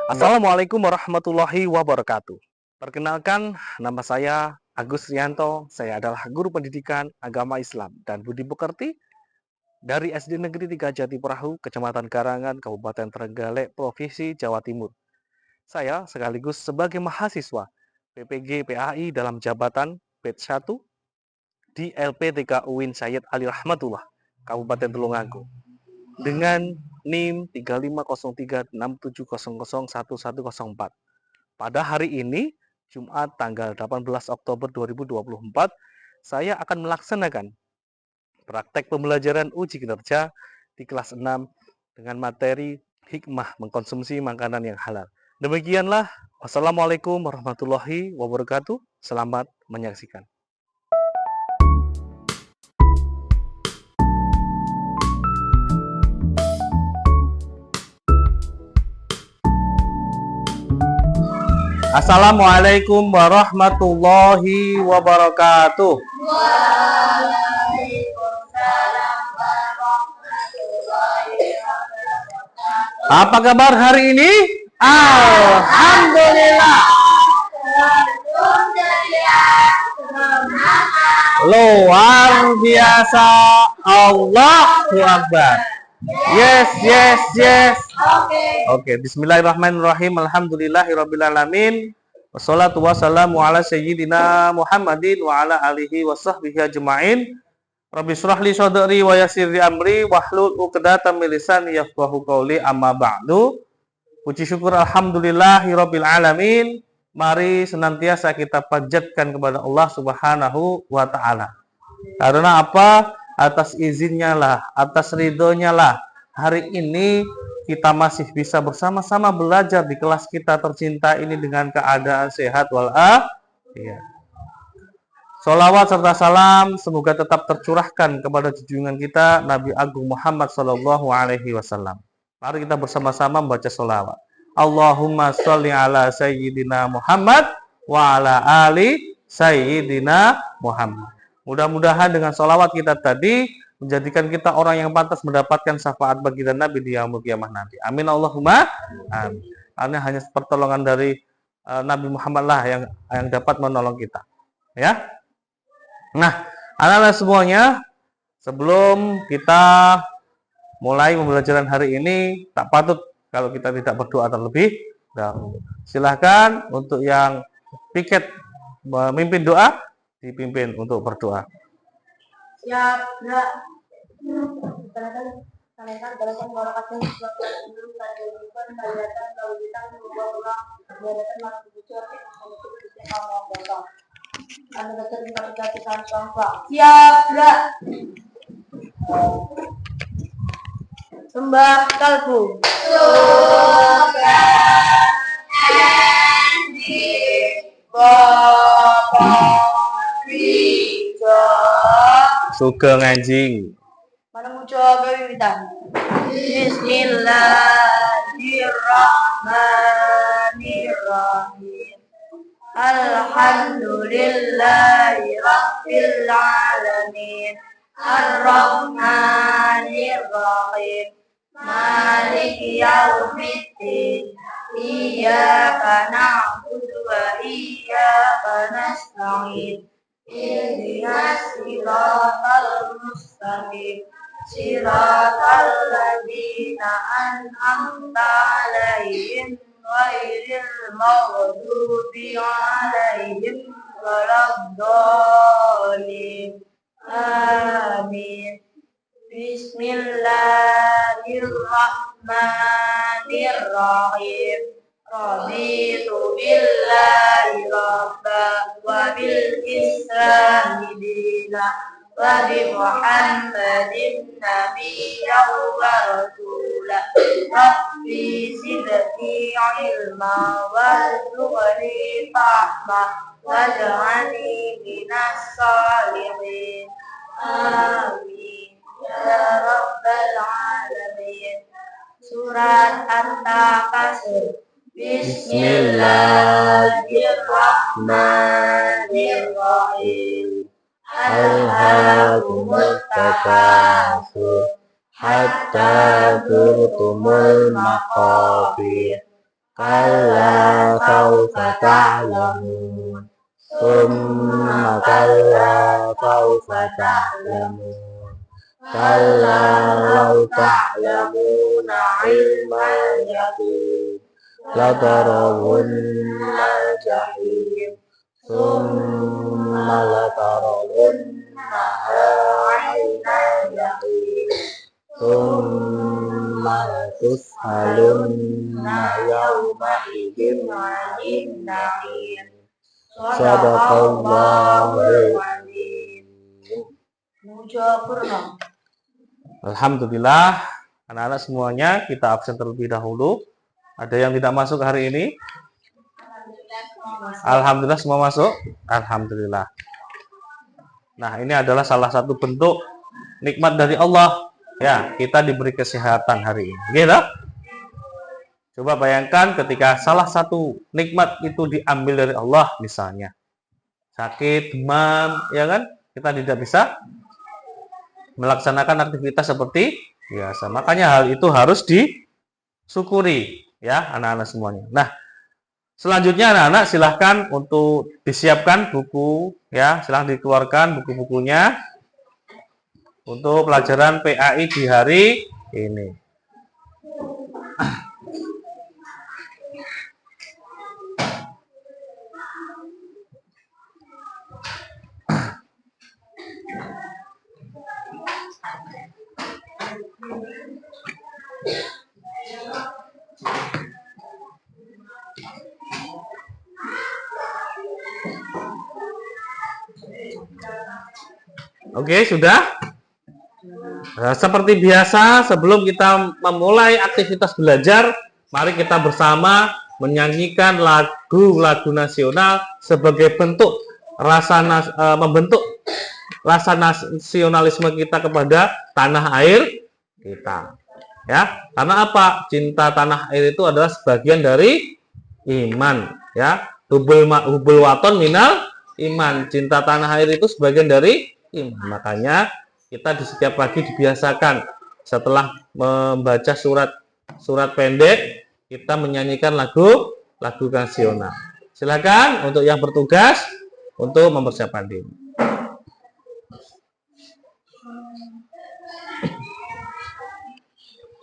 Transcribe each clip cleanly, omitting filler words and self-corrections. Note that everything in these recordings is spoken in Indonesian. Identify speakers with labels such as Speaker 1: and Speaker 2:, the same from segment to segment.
Speaker 1: Assalamualaikum warahmatullahi wabarakatuh. Perkenalkan, nama saya Agus Rianto. Saya adalah guru pendidikan agama Islam dan budi pekerti dari SD Negeri 3 Jatiperahu, Kecamatan Garangan, Kabupaten Trenggalek, Provinsi Jawa Timur. Saya sekaligus sebagai mahasiswa PPG PAI dalam jabatan batch 1 di LPTK UIN Sayyid Ali Rahmatullah, Kabupaten Tulungagung, dengan NIM 350367001104. Pada hari ini, Jumat tanggal 18 Oktober 2024, saya akan melaksanakan praktek pembelajaran uji kinerja di kelas 6 dengan materi hikmah mengkonsumsi makanan yang halal. Demikianlah, wassalamualaikum warahmatullahi wabarakatuh. Selamat menyaksikan. Assalamualaikum warahmatullahi wabarakatuh. Apa kabar hari ini? Alhamdulillah. Luar biasa. Allahu Akbar. Yes. Oke, bismillahirrahmanirrahim. Alhamdulillahirrabbilalamin. Wassalatu wassalamu ala sayyidina Muhammadin wa ala alihi wa sahbihi ajma'in. Rabbi shrah li sadri wa yassir li amri wahlul 'uqdatam min lisani yafqahu qawli, amma ba'du. Puji syukur alhamdulillahirabbil alamin. Mari senantiasa kita panjatkan kepada Allah Subhanahu wa taala. Karena apa? Atas izinnya lah, atas ridhonya lah, hari ini kita masih bisa bersama-sama belajar di kelas kita tercinta ini dengan keadaan sehat walafiat. Sholawat serta salam semoga tetap tercurahkan kepada junjungan kita Nabi Agung Muhammad Sallallahu Alaihi Wasallam. Mari kita bersama-sama membaca sholawat. Allahumma sholli ala Sayyidina Muhammad wa ala ali Sayyidina Muhammad. Mudah-mudahan dengan sholawat kita tadi menjadikan kita orang yang pantas mendapatkan syafaat baginda Nabi di yaumul qiyamah nanti. Amin Allahumma amin. Karena hanya pertolongan dari Nabi Muhammad lah yang dapat menolong kita. Ya. Nah, anak-anak semuanya, sebelum kita mulai pembelajaran hari ini, tak patut kalau kita tidak berdoa terlebih dahulu. Silahkan untuk yang piket memimpin doa, dipimpin untuk berdoa.
Speaker 2: Siap, gerak. Siap, gerak. Sembah kalbu.
Speaker 1: Sugeng anjing.
Speaker 2: Mana muncul kewiwitan? Bismillahirrahmanirrahim. Alhamdulillahi rabbil alamin. Ar-Rahmanir-Rahim. Maliki yaumiddin. Iyyaka na'budu wa iyyaka nasta'in. Ihdinas siratal mustaqim. Siratal ladzina an'amta 'alaihim ghairil maghdubi 'alaihim waladdallin. Amin. Bismillahirrahmanirrahim. Raditu billahi rabba wa bil islami dina wa bi Muhammadin nabiyyan wa rasula. Rabbi zidni ilma warzuqni fahma waj'alni minas sholihin. Amin ya rabbal alamin. Surat At-Takasur. Bismillahirrahmanirrahim. Alhaakumut takatsur hatta zurtumul maqabir.
Speaker 1: kalla sawfa ta'lamun summa kalla sawfa ta'lamun kalla law ta'lamuna ilmal yaqin la tarawunna jahim summa la tarawunna ainal yaqin summa la tus'alunna yawma idzin 'anil na'im. Sadaqallahul azim. Alhamdulillah, anak-anak semuanya kita absen terlebih dahulu. Ada yang tidak masuk hari ini? Alhamdulillah semua masuk. Alhamdulillah. Nah, ini adalah salah satu bentuk nikmat dari Allah. Ya, kita diberi kesehatan hari ini. Gitu? Coba bayangkan ketika salah satu nikmat itu diambil dari Allah, misalnya sakit, demam, ya kan? Kita tidak bisa melaksanakan aktivitas seperti biasa. Makanya hal itu harus disyukuri, ya anak-anak semuanya. Nah, selanjutnya anak-anak silahkan untuk disiapkan buku, ya silahkan dikeluarkan buku-bukunya untuk pelajaran PAI di hari ini. Oke, sudah? Nah, seperti biasa, sebelum kita memulai aktivitas belajar, mari kita bersama menyanyikan lagu-lagu nasional sebagai bentuk membentuk rasa nasionalisme kita kepada tanah air kita. Ya, karena apa? Cinta tanah air itu adalah sebagian dari iman. Ya, hubul waton minal iman. Cinta tanah air itu sebagian dari iman. Makanya kita di setiap pagi dibiasakan setelah membaca surat pendek, kita menyanyikan lagu nasional. Silakan untuk yang bertugas untuk mempersiapkan diri.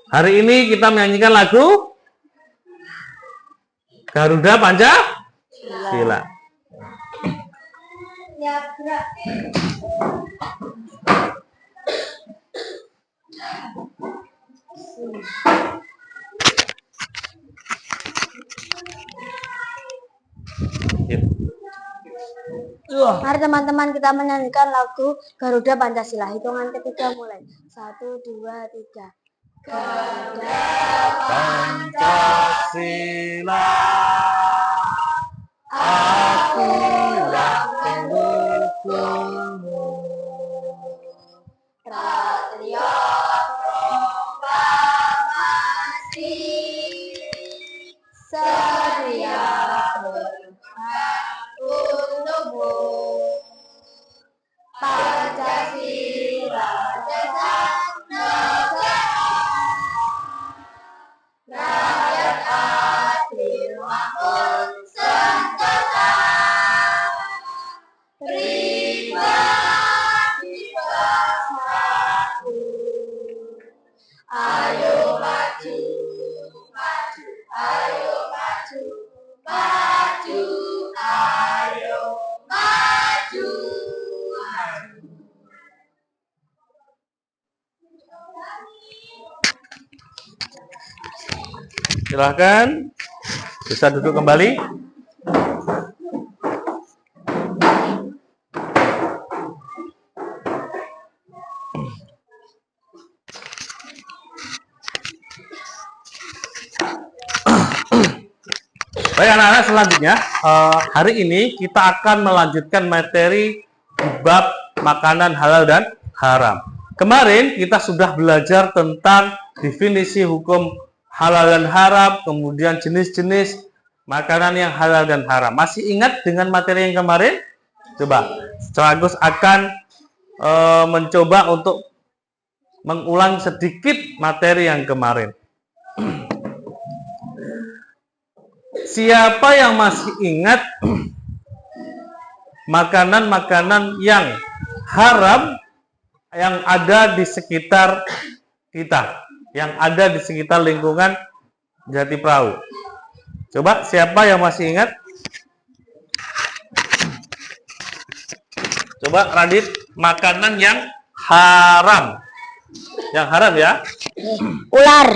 Speaker 1: Hari ini kita menyanyikan lagu Garuda Pancasila.
Speaker 2: Mari teman-teman kita menyanyikan lagu Garuda Pancasila. Hitungan ketiga mulai. 1, 2, 3. Garuda
Speaker 1: Pancasila, akulah pendukungmu.
Speaker 2: Patriot proklamasi, sedia berjuang untukmu. Pancasila dasar negara, rakyat adil makmur senjata, pribadi bersatu. Ayo maju, maju, ayo maju, maju, ayo maju, maju.
Speaker 1: Silahkan bisa duduk kembali. Baik anak-anak, selanjutnya hari ini kita akan melanjutkan materi di bab makanan halal dan haram. Kemarin kita sudah belajar tentang definisi hukum halal dan haram, kemudian jenis-jenis makanan yang halal dan haram. Masih ingat dengan materi yang kemarin? Coba, Agus akan mencoba untuk mengulang sedikit materi yang kemarin. siapa yang masih ingat makanan-makanan yang haram yang ada di sekitar kita, yang ada di sekitar lingkungan Jati Perahu? Coba siapa yang masih ingat? Coba Radit, makanan yang haram. Yang haram ya?
Speaker 2: Ular.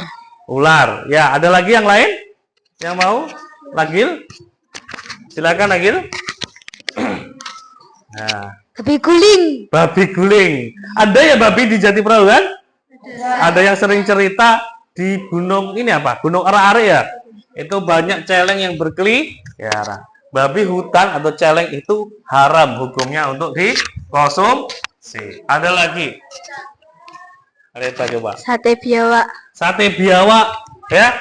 Speaker 1: Ular. Ya, ada lagi yang lain? Yang mau? Lagil? Silakan Lagil. Nah,
Speaker 2: Babi guling.
Speaker 1: babi guling. Ada ya babi di Jati Perahu kan? Ada yang sering cerita di gunung ini apa? Gunung Are-Are ya? Itu banyak celeng yang berkeliaran. Babi hutan atau celeng itu haram hukumnya untuk dikonsumsi. Ada lagi? Kita coba.
Speaker 2: Sate biawak.
Speaker 1: Sate biawak ya.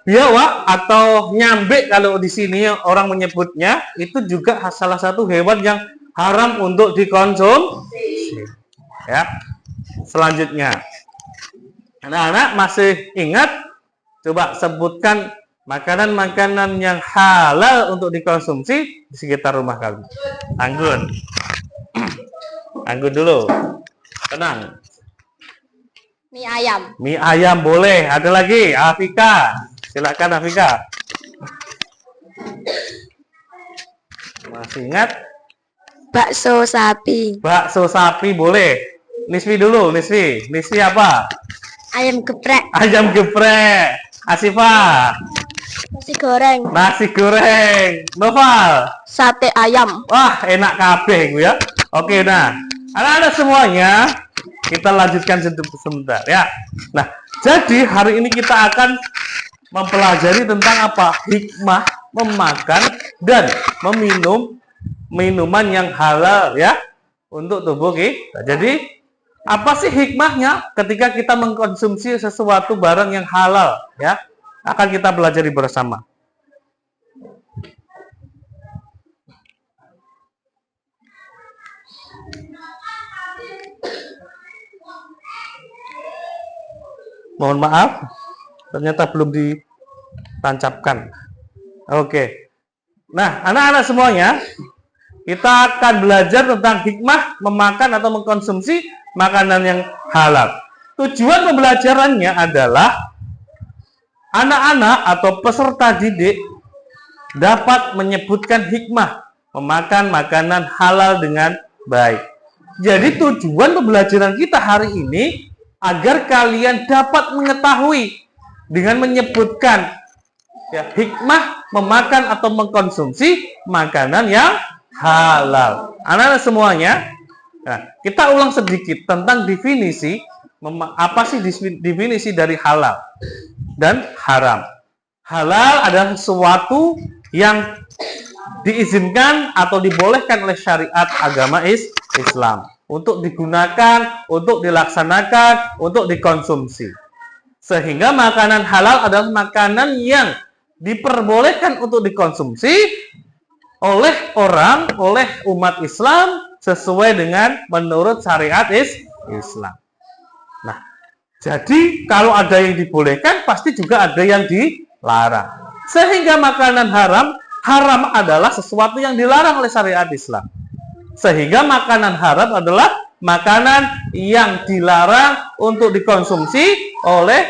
Speaker 1: Biawak atau nyambe kalau di sini orang menyebutnya itu juga salah satu hewan yang haram untuk dikonsumsi. Ya. Selanjutnya, anak-anak masih ingat? Coba sebutkan makanan-makanan yang halal untuk dikonsumsi di sekitar rumah kalian. Anggun. Anggun dulu. Tenang.
Speaker 2: Mie ayam.
Speaker 1: Mie ayam boleh. Ada lagi? Afika. Silakan Afika. Masih ingat?
Speaker 2: Bakso sapi.
Speaker 1: Bakso sapi boleh. Nisfi dulu, Nisfi. Nisfi apa?
Speaker 2: Ayam geprek.
Speaker 1: Ayam geprek. Asifa.
Speaker 2: Nasi goreng.
Speaker 1: Nasi goreng. Noval.
Speaker 2: Sate ayam.
Speaker 1: Wah, enak kabeh ya. Oke, nah. Anak-anak semuanya, kita lanjutkan sebentar ya. Nah, jadi hari ini kita akan mempelajari tentang apa? Hikmah memakan dan meminum minuman yang halal ya untuk tubuh kita. Jadi, apa sih hikmahnya ketika kita mengkonsumsi sesuatu barang yang halal ya? Akan kita pelajari bersama. Mohon maaf, ternyata belum ditancapkan. Oke. Nah, anak-anak semuanya, kita akan belajar tentang hikmah memakan atau mengkonsumsi makanan yang halal. Tujuan pembelajarannya adalah anak-anak atau peserta didik dapat menyebutkan hikmah memakan makanan halal dengan baik. Jadi tujuan pembelajaran kita hari ini agar kalian dapat mengetahui dengan menyebutkan ya, hikmah memakan atau mengkonsumsi makanan yang halal. Anak-anak semuanya, nah, kita ulang sedikit tentang definisi apa sih definisi dari halal dan haram. Halal adalah sesuatu yang diizinkan atau dibolehkan oleh syariat agama Islam untuk digunakan, untuk dilaksanakan, untuk dikonsumsi. Sehingga makanan halal adalah makanan yang diperbolehkan untuk dikonsumsi oleh umat Islam sesuai dengan menurut syariat Islam. Nah, jadi kalau ada yang dibolehkan, pasti juga ada yang dilarang. Sehingga makanan haram adalah sesuatu yang dilarang oleh syariat Islam. Sehingga makanan haram adalah makanan yang dilarang untuk dikonsumsi oleh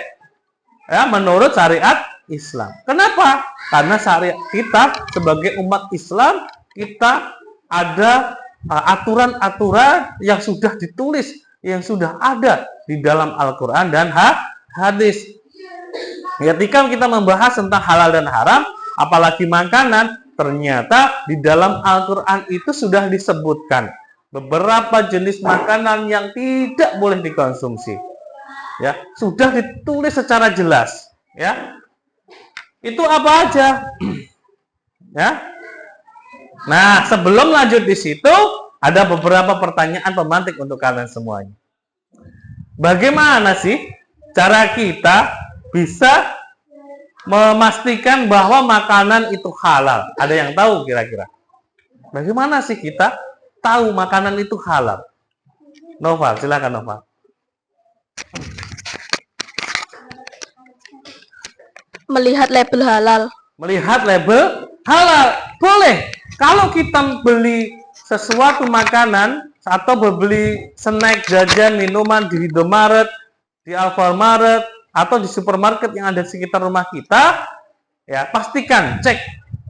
Speaker 1: menurut syariat Islam. Kenapa? Karena syariat kita sebagai umat Islam, kita ada aturan-aturan yang sudah ditulis, yang sudah ada di dalam Al-Quran dan hadis. Ketika kita membahas tentang halal dan haram, apalagi makanan, ternyata di dalam Al-Quran itu sudah disebutkan beberapa jenis makanan yang tidak boleh dikonsumsi. Ya, sudah ditulis secara jelas. Ya, itu apa aja? Ya. Nah, sebelum lanjut di situ, ada beberapa pertanyaan pemantik untuk kalian semuanya. Bagaimana sih cara kita bisa memastikan bahwa makanan itu halal? Ada yang tahu kira-kira? Bagaimana sih kita tahu makanan itu halal? Noval, silakan Noval.
Speaker 2: Melihat label halal.
Speaker 1: Melihat label halal. Boleh. Kalau kita beli sesuatu makanan atau beli snack, jajan, minuman di Indomaret, di Alfamart, atau di supermarket yang ada di sekitar rumah kita, ya pastikan cek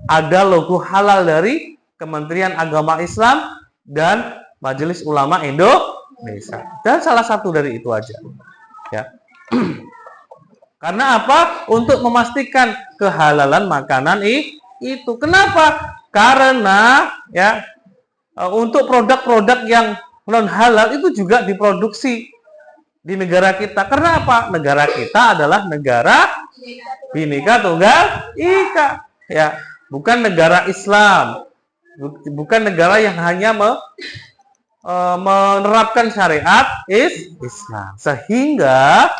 Speaker 1: ada logo halal dari Kementerian Agama Islam dan Majelis Ulama Indonesia. Dan salah satu dari itu aja. Ya. Karena apa? Untuk memastikan kehalalan makanan itu. Kenapa? Karena ya untuk produk-produk yang non halal itu juga diproduksi di negara kita. Karena apa? Negara kita adalah negara Bhinneka Tunggal Ika. Ya, bukan negara Islam. Bukan negara yang hanya menerapkan syariat Islam. Sehingga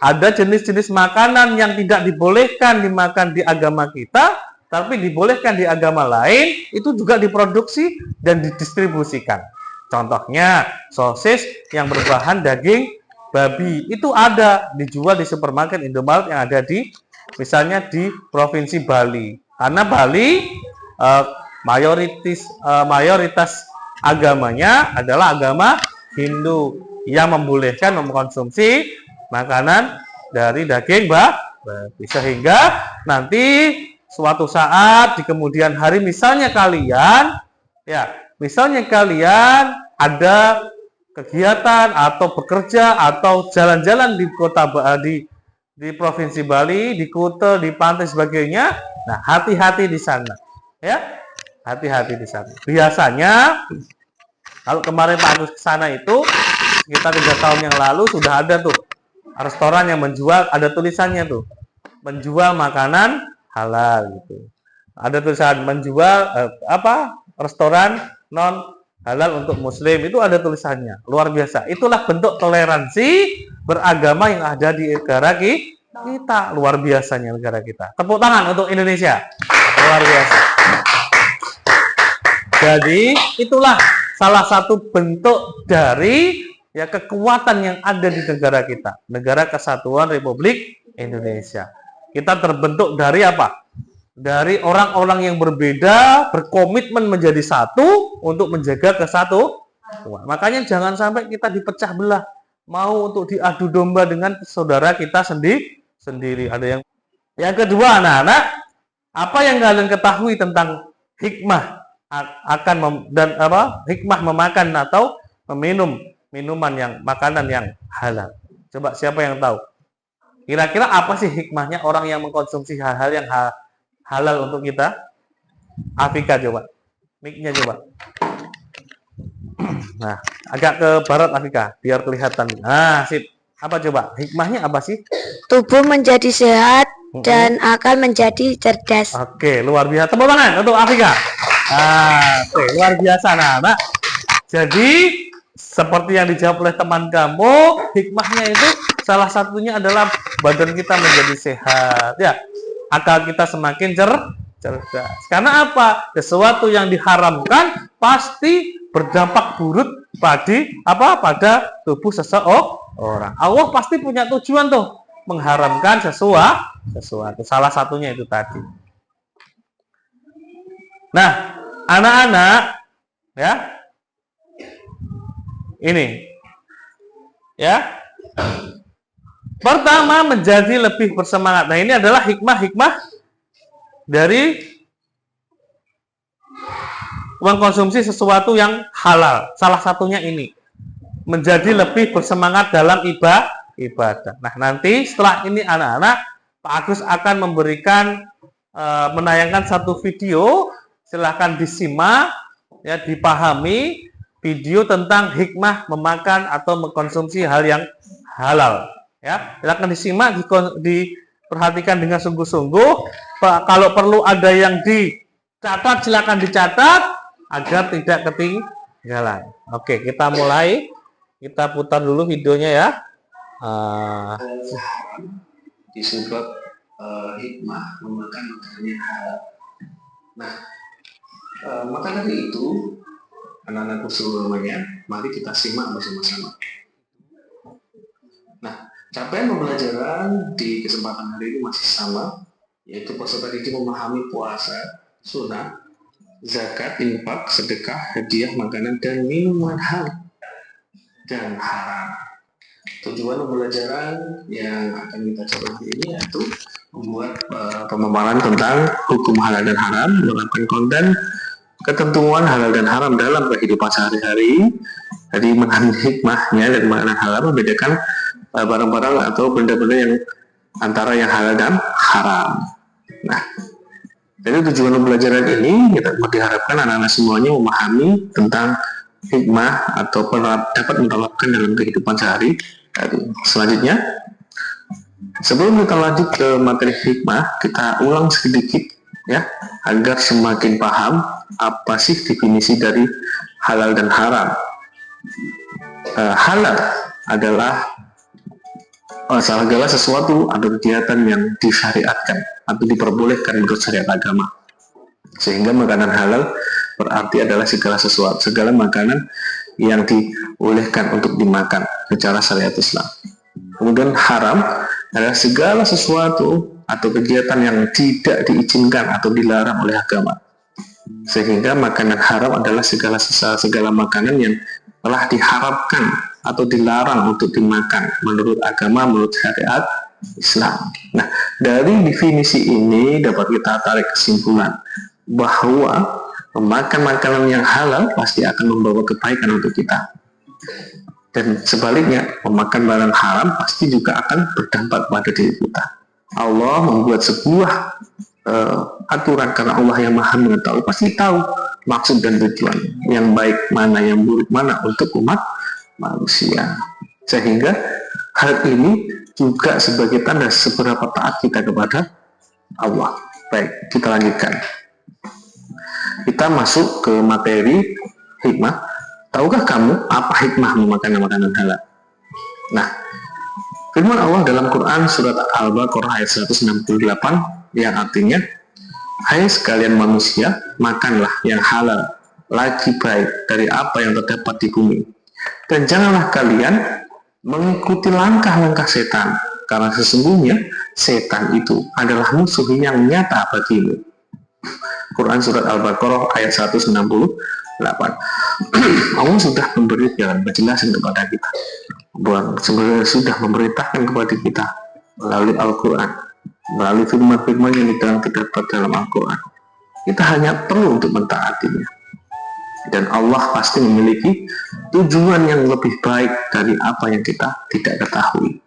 Speaker 1: ada jenis-jenis makanan yang tidak dibolehkan dimakan di agama kita, tapi dibolehkan di agama lain, itu juga diproduksi dan didistribusikan. Contohnya, sosis yang berbahan daging babi, itu ada dijual di supermarket Indomaret yang ada di, misalnya di Provinsi Bali. Karena Bali mayoritas agamanya adalah agama Hindu yang membolehkan mengkonsumsi makanan dari daging babi. Sehingga nanti suatu saat di kemudian hari misalnya kalian ada kegiatan atau bekerja atau jalan-jalan di kota di Provinsi Bali, di Kuta, di pantai sebagainya. Nah, hati-hati di sana. Ya. Hati-hati di sana. Biasanya kalau kemarin Pak Agus ke sana itu kita 3 tahun yang lalu sudah ada tuh restoran yang menjual, ada tulisannya tuh, menjual makanan halal gitu. Ada tulisan menjual restoran non halal untuk muslim, itu ada tulisannya. Luar biasa. Itulah bentuk toleransi beragama yang ada di negara kita. Luar biasanya negara kita. Tepuk tangan untuk Indonesia. Luar biasa. Jadi itulah salah satu bentuk dari kekuatan yang ada di negara kita, Negara Kesatuan Republik Indonesia. Kita terbentuk dari apa? Dari orang-orang yang berbeda, berkomitmen menjadi satu untuk menjaga kesatuan. Makanya jangan sampai kita dipecah belah, mau untuk diadu domba dengan saudara kita sendiri. Ada yang kedua, anak-anak, apa yang kalian ketahui tentang hikmah hikmah memakan atau meminum makanan yang halal. Coba siapa yang tahu? Kira-kira apa sih hikmahnya orang yang mengkonsumsi hal-hal yang halal untuk kita? Afika coba. Mic-nya coba. Nah, agak ke barat Afika biar kelihatan. Nah, sip. Apa coba? Hikmahnya apa sih?
Speaker 2: Tubuh menjadi sehat dan akal menjadi cerdas.
Speaker 1: Oke, luar biasa. Tepuk tangan untuk Afika. Luar biasa anak-anak. Jadi seperti yang dijawab oleh teman kamu, hikmahnya itu salah satunya adalah badan kita menjadi sehat, ya, akal kita semakin cerdas. Karena apa? Sesuatu yang diharamkan pasti berdampak buruk pada tubuh seseorang. Allah pasti punya tujuan tuh mengharamkan sesuatu. Salah satunya itu tadi. Nah, anak-anak, ya. Ini ya. Pertama, menjadi lebih bersemangat. Nah, ini adalah hikmah-hikmah dari mengkonsumsi sesuatu yang halal. Salah satunya ini. Menjadi lebih bersemangat dalam ibadah. Nah, nanti setelah ini anak-anak, Pak Agus akan memberikan menayangkan satu video. Silahkan disimak, ya, dipahami video tentang hikmah memakan atau mengkonsumsi hal yang halal. Ya, silakan disimak, diperhatikan dengan sungguh-sungguh. Kalau perlu ada yang dicatat, silakan dicatat agar tidak ketinggalan. Oke, kita mulai. Kita putar dulu videonya ya.
Speaker 3: Disebut hikmah memakan makanan yang halal. Nah, maka dari itu anak-anakku semuanya, mari kita simak bersama-sama. Nah, Capaian pembelajaran di kesempatan hari ini masih sama, yaitu peserta didik memahami puasa, sunnah, zakat, infak, sedekah, hadiah, makanan, dan minuman halal dan haram. Tujuan pembelajaran yang akan kita coba hari ini yaitu membuat pemaparan tentang hukum halal dan haram, menerapkan konten ketentuan halal dan haram dalam kehidupan sehari-hari. Jadi memahami hikmahnya dan makna halal, membedakan barang-barang atau benda-benda yang antara yang halal dan haram. Nah, jadi tujuan pembelajaran ini kita diharapkan anak-anak semuanya memahami tentang hikmah atau dapat menerapkan dalam kehidupan sehari-hari. Selanjutnya, sebelum kita lanjut ke materi hikmah, kita ulang sedikit ya, agar semakin paham apa sih definisi dari halal dan haram. Halal adalah segala sesuatu atau kegiatan yang disyariatkan atau diperbolehkan menurut syariat agama. Sehingga makanan halal berarti adalah segala makanan yang dibolehkan untuk dimakan secara syariat Islam. Kemudian haram adalah segala sesuatu atau kegiatan yang tidak diizinkan atau dilarang oleh agama. Sehingga makanan haram adalah segala makanan yang telah diharapkan atau dilarang untuk dimakan menurut agama, menurut syariat Islam. Nah, dari definisi ini dapat kita tarik kesimpulan bahwa memakan makanan yang halal pasti akan membawa kebaikan untuk kita. Dan sebaliknya, memakan barang haram pasti juga akan berdampak pada diri kita. Allah membuat sebuah aturan karena Allah yang maha mengetahui, pasti tahu maksud dan tujuan yang baik mana, yang buruk mana untuk umat manusia. Sehingga hal ini juga sebagai tanda seberapa taat kita kepada Allah. Baik, kita lanjutkan. Kita masuk ke materi hikmah. Tahukah kamu apa hikmah memakan makanan halal? Nah, firman Allah dalam Quran surat Al-Baqarah ayat 168 yang artinya, hai sekalian manusia, makanlah yang halal, lagi baik dari apa yang terdapat di bumi. Dan janganlah kalian mengikuti langkah-langkah setan, karena sesungguhnya setan itu adalah musuh yang nyata bagimu. Quran surat Al-Baqarah ayat 168. Allah sudah memberi penjelasan kepada kita, sebenarnya sudah memerintahkan kepada kita melalui Al-Quran, melalui firman-firman yang terdapat dalam Al-Quran. Kita hanya perlu untuk mentaatinya, dan Allah pasti memiliki tujuan yang lebih baik dari apa yang kita tidak ketahui.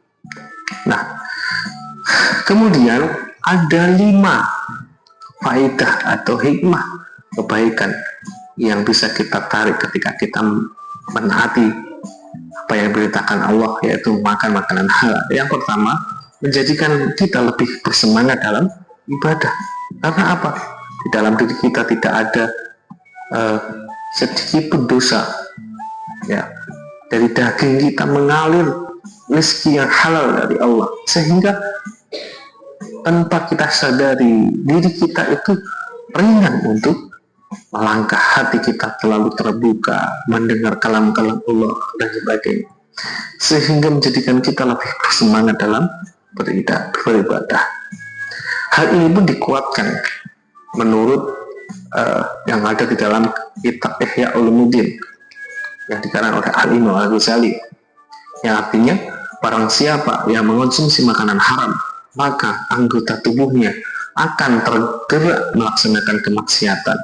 Speaker 3: Nah, kemudian ada 5 faedah atau hikmah kebaikan yang bisa kita tarik ketika kita menaati apa yang diperintahkan Allah, yaitu makan makanan halal. Yang pertama, menjadikan kita lebih bersemangat dalam ibadah. Karena apa? Di dalam diri kita tidak ada sedikit pun dosa. Ya, dari daging kita mengalir rezeki yang halal dari Allah, sehingga tanpa kita sadari diri kita itu ringan untuk melangkah, hati kita selalu terbuka mendengar kalam-kalam Allah dan sebagainya, sehingga menjadikan kita lebih bersemangat dalam beribadah. Hal ini pun dikuatkan menurut yang ada di dalam kitab Ihya Ulumuddin yang dikarang oleh Al-Imam Al-Ghazali, yang artinya barang siapa yang mengonsumsi makanan haram, maka anggota tubuhnya akan tergerak melaksanakan kemaksiatan,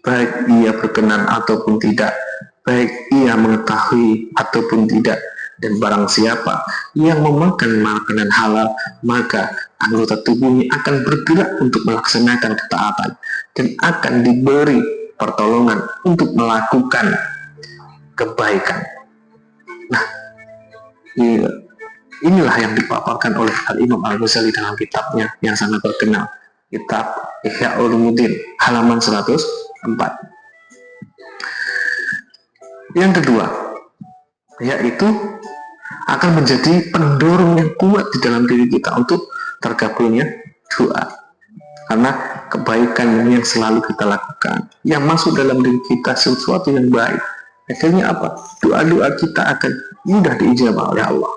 Speaker 3: baik ia berkenan ataupun tidak, baik ia mengetahui ataupun tidak. Dan barang siapa yang memakan makanan halal, maka anggota tubuhnya akan bergerak untuk melaksanakan ketaatan dan akan diberi pertolongan untuk melakukan kebaikan. Nah, inilah yang dipaparkan oleh Al-Imam Al-Ghazali dalam kitabnya yang sangat terkenal, kitab Ihya Ulumuddin, halaman 104. Yang kedua, yaitu akan menjadi pendorong yang kuat di dalam diri kita untuk tergabungnya doa. Karena kebaikan yang selalu kita lakukan, yang masuk dalam diri kita sesuatu yang baik, akhirnya apa? Doa-doa kita akan mudah diijabah oleh Allah.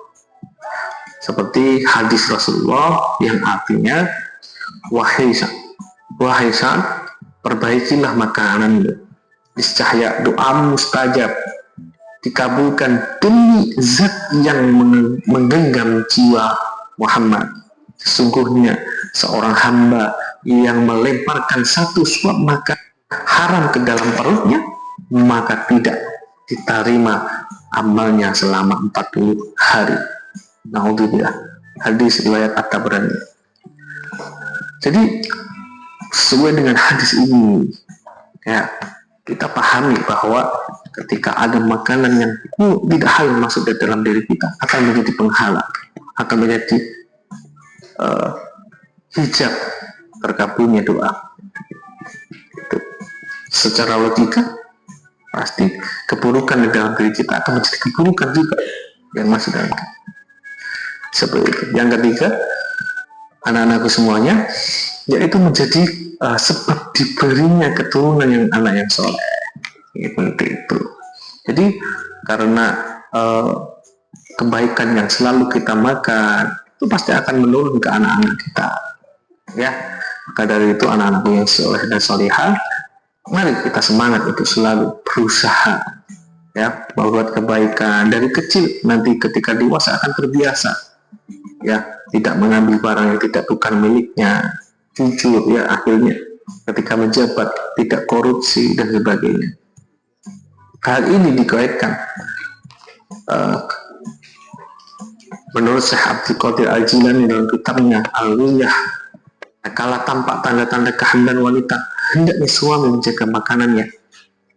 Speaker 3: Seperti hadis Rasulullah yang artinya, wahai Sa'ad, perbaikilah makananmu, niscaya doa mustajab, dikabulkan demi zat yang menggenggam jiwa Muhammad. Sesungguhnya seorang hamba yang melemparkan satu suap makan haram ke dalam perutnya, maka tidak diterima amalnya selama 40 hari. Naudzubillah. Hadis riwayat At-Tabrani. Jadi sesuai dengan hadis ini, ya, kita pahami bahwa ketika ada makanan yang tidak halal masuk ke dalam diri kita, akan menjadi penghalang, akan menjadi hijab terkabulnya doa. Itu. Secara logika pasti keburukan di dalam diri kita akan menjadi keburukan juga yang masuk dalam kita. Seperti itu. Yang ketiga, anak-anakku semuanya, yaitu menjadi sebab diberinya keturunan yang anak yang soleh. Seperti itu. Jadi karena kebaikan yang selalu kita makan itu pasti akan menurun ke anak-anak kita. Ya, maka dari itu anak-anakku yang soleh dan solihah, mari kita semangat untuk selalu berusaha, ya, membuat kebaikan dari kecil. Nanti ketika dewasa akan terbiasa, ya, tidak mengambil barang yang tidak bukan miliknya, jujur, ya, akhirnya ketika menjabat tidak korupsi dan sebagainya. Hal ini dikaitkan menurut Syekh Abdul Qadir Al-Jilani dalam kitabnya Al-Wiyah, kala tampak tanda-tanda kehamilan wanita, hendaknya suami menjaga makanannya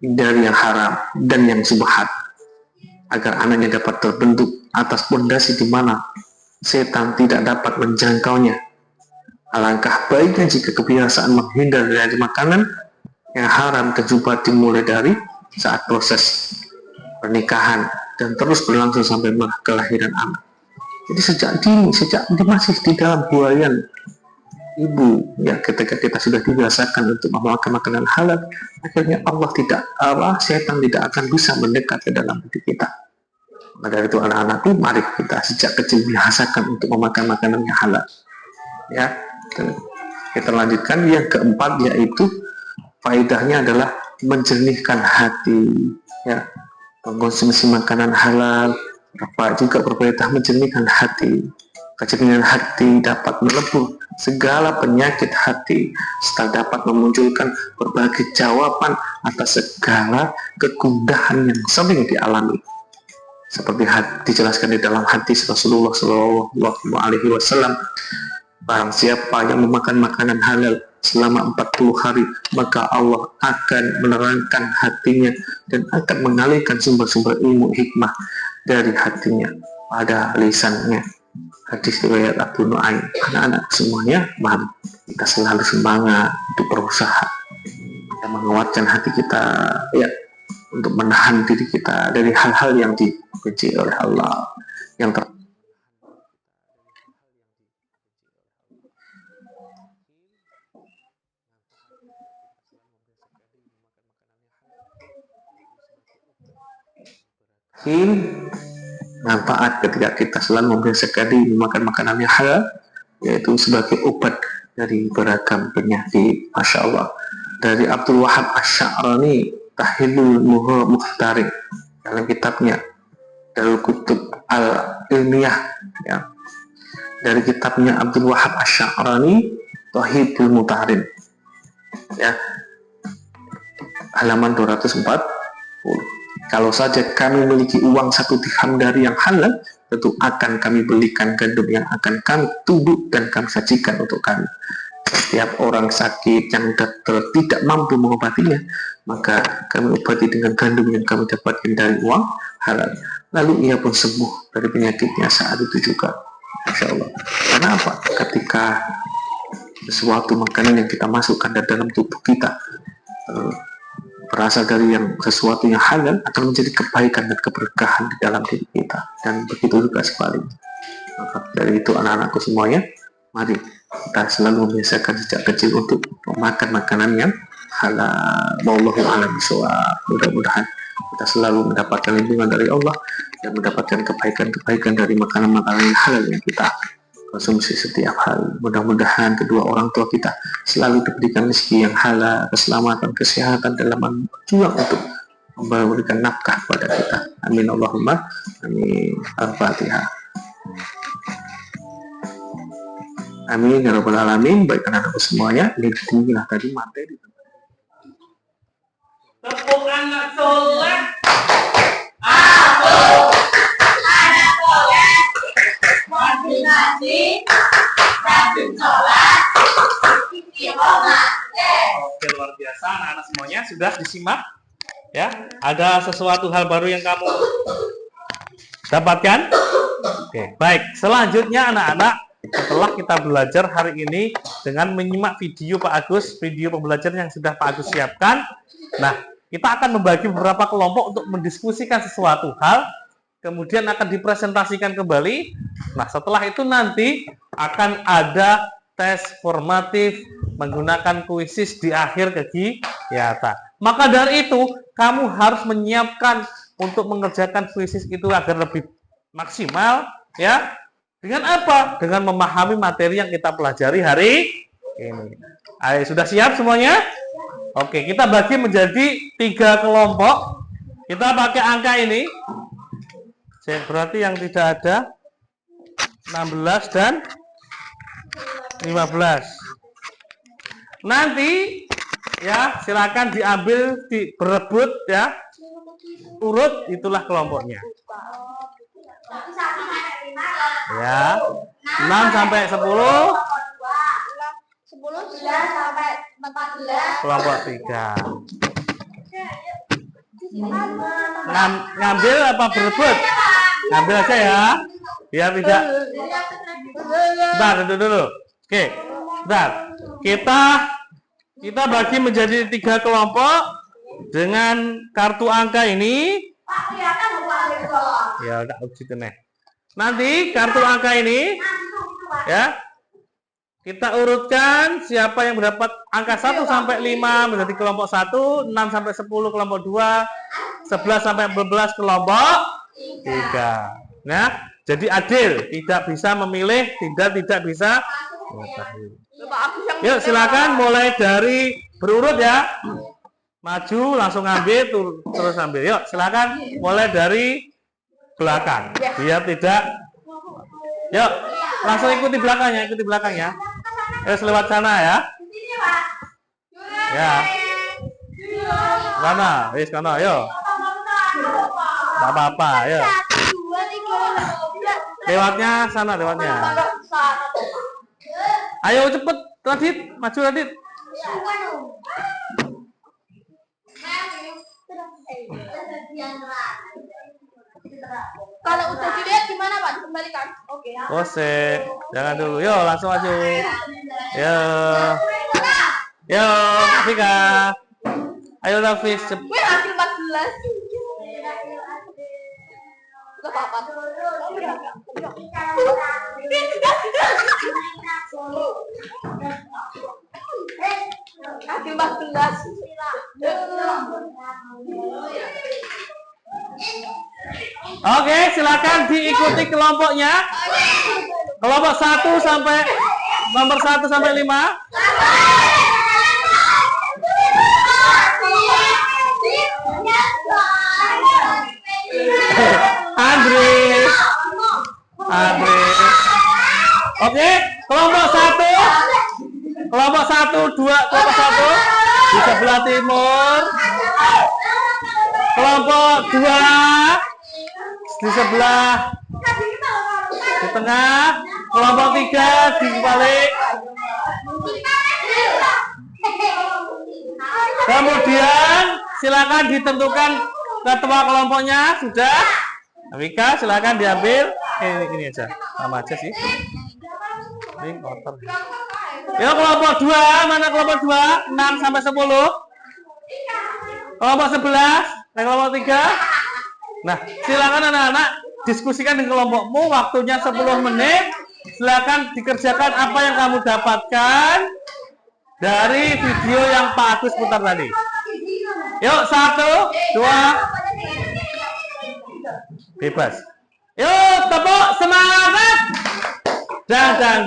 Speaker 3: dari yang haram dan yang subhat, agar anaknya dapat terbentuk atas pondasi di mana setan tidak dapat menjangkaunya. Alangkah baiknya jika kebiasaan menghindar dari makanan yang haram terjumpa dimulai dari saat proses pernikahan dan terus berlangsung sampai kelahiran anak. Jadi sejak dia masih di dalam buayan ibu, ya, ketika kita sudah dibiasakan untuk memakan makanan halal, akhirnya setan tidak akan bisa mendekat ke dalam hati kita. Maka dari itu anak-anakku, mari kita sejak kecil biasakan untuk memakan makanan yang halal. Ya, kita lanjutkan yang keempat, yaitu faedahnya adalah menjernihkan hati. Ya, mengkonsumsi makanan halal juga berfaedah menjernihkan hati. Kejernihan hati dapat melebur segala penyakit hati, serta dapat memunculkan berbagai jawaban atas segala kegundahan yang sering dialami. Seperti dijelaskan di dalam hadis Rasulullah SAW, barang siapa yang memakan makanan halal selama 40 hari, maka Allah akan menerangkan hatinya dan akan mengalihkan sumber-sumber ilmu hikmah dari hatinya pada lisannya. Hadis riwayat Abu Nu'aim. Anak-anak semuanya, mari kita selalu semangat untuk berusaha dan menguatkan hati kita, ya, untuk menahan diri kita dari hal-hal yang dibenci oleh Allah, yang manfaat ketika kita selalu membiasakan diri memakan makanan yang halal, yaitu sebagai obat dari beragam penyakit. Masya Allah. Dari Abdul Wahab Asy-Sya'rani Tahilul Muhtarik dalam kitabnya Darul Kutub Al-Ilmiyah, ya, dari kitabnya Abdul Wahab Asy-Sya'rani Tahilul Muhtarin, ya, halaman 240. Kalau saja kami memiliki uang 1 dirham dari yang halal, tentu akan kami belikan gandum yang akan kami tumbuk dan kami sajikan untuk kami. Setiap orang sakit yang tidak mampu mengobatinya, maka kami obati dengan gandum yang kami dapatkan dari uang halal. Lalu ia pun sembuh dari penyakitnya saat itu juga. Insya Allah. Karena apa? Ketika sesuatu makanan yang kita masukkan ke dalam tubuh kita berasal dari sesuatu yang halal, akan menjadi kebaikan dan keberkahan di dalam diri kita, dan begitu juga sebaliknya. Maka dari itu anak-anakku semuanya, mari kita selalu membiasakan sejak kecil untuk memakan makanan yang halal. Wallahu a'lam bishawab. Mudah-mudahan kita selalu mendapatkan lindungan dari Allah dan mendapatkan kebaikan-kebaikan dari makanan-makanan yang halal yang kita konsumsi setiap hari. Mudah-mudahan kedua orang tua kita selalu diberikan rezeki yang halal, keselamatan, kesehatan dalam berjuang untuk memberikan nafkah kepada kita. Amin Allahumma amin. Al-Fatihah. Amin ya rabbal alamin. Baik anak-anak semuanya, ini tinggilah tadi materi.
Speaker 1: Tepuk anak soleh. Oke, luar biasa anak-anak semuanya sudah disimak ya. Ada sesuatu hal baru yang kamu dapatkan? Oke, baik. Selanjutnya anak-anak, setelah kita belajar hari ini dengan menyimak video Pak Agus, video pembelajaran yang sudah Pak Agus siapkan. Nah, kita akan membagi beberapa kelompok untuk mendiskusikan sesuatu hal, kemudian akan dipresentasikan kembali. Nah, setelah itu nanti akan ada tes formatif menggunakan kuisis di akhir kegiatan. Maka dari itu, kamu harus menyiapkan untuk mengerjakan kuisis itu agar lebih maksimal, ya. Dengan apa? Dengan memahami materi yang kita pelajari hari ini. Ayo, sudah siap semuanya? Oke, kita bagi menjadi 3 kelompok. Kita pakai angka ini. Berarti yang tidak ada 16 dan 15. Nanti ya silakan diambil, berebut ya. Urut itulah kelompoknya. Ya. 6 sampai 10.
Speaker 2: 11 sampai 14.
Speaker 1: Kelompok 3. Ngambil apa berebut? Ngambil aja ya. Biar tidak. Bentar, dulu. Oke. Bentar. Kita bagi menjadi 3 kelompok dengan kartu angka ini. Ya udah gitu nih. Nanti kartu angka ini ya kita urutkan siapa yang mendapat angka 1 sampai 5 menjadi kelompok 1, 6 sampai 10 kelompok 2, 11 sampai 12 kelompok 3. Nah, jadi adil, tidak bisa memilih, tidak bisa mengetahui. Yuk silakan mulai dari berurut ya. Maju langsung ambil terus ambil. Yuk silakan mulai dari belakang. Biar tidak. Yuk langsung ikuti belakangnya. Terus lewat sana ya. Ya. Mana? Wis kana, yuk. Enggak apa-apa, yuk. Lewatnya sana lewatnya. Ayo cepet, Radit, maju Radit.
Speaker 2: Kalau udah dilihat gimana Pak? Kembalikan. Oke.
Speaker 1: Bose, jangan dulu. Yo, langsung maju. Yo, Afika. Ayo Nafis.
Speaker 2: Gue hasil 14. Gak apa-apa. Hasil 14.
Speaker 1: Oke, silakan diikuti kelompoknya. Kelompok 1 sampai nomor 1 sampai 5. Andre. Oke, kelompok 1. Kelompok 1, 2, kelompok 1 di sebelah timur. Kelompok 2 di sebelah di tengah. Kelompok 3 di balik. Kemudian silakan ditentukan ketua kelompoknya. Sudah Wika, silakan diambil. Ini aja, sama aja sih. Ini kotor. Ya kelompok 2, mana kelompok 2? 6 sampai 10. Kelompok 11, dan kelompok 3. Nah, silakan anak-anak diskusikan dengan kelompokmu, waktunya 10 menit. Silakan dikerjakan apa yang kamu dapatkan dari video yang Pak Agus putar tadi. Yuk, 1, 2. Bebas. Yuk, tepuk semangat. Dang.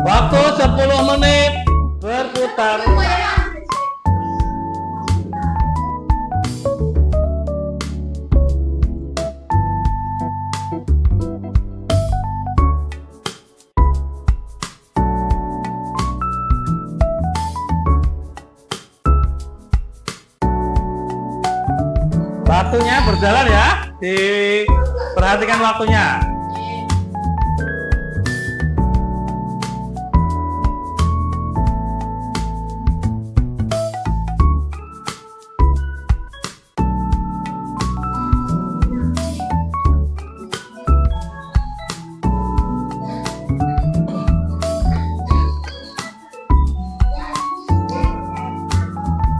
Speaker 1: Waktu 10 menit berputar. Waktunya berjalan ya. Diperhatikan waktunya.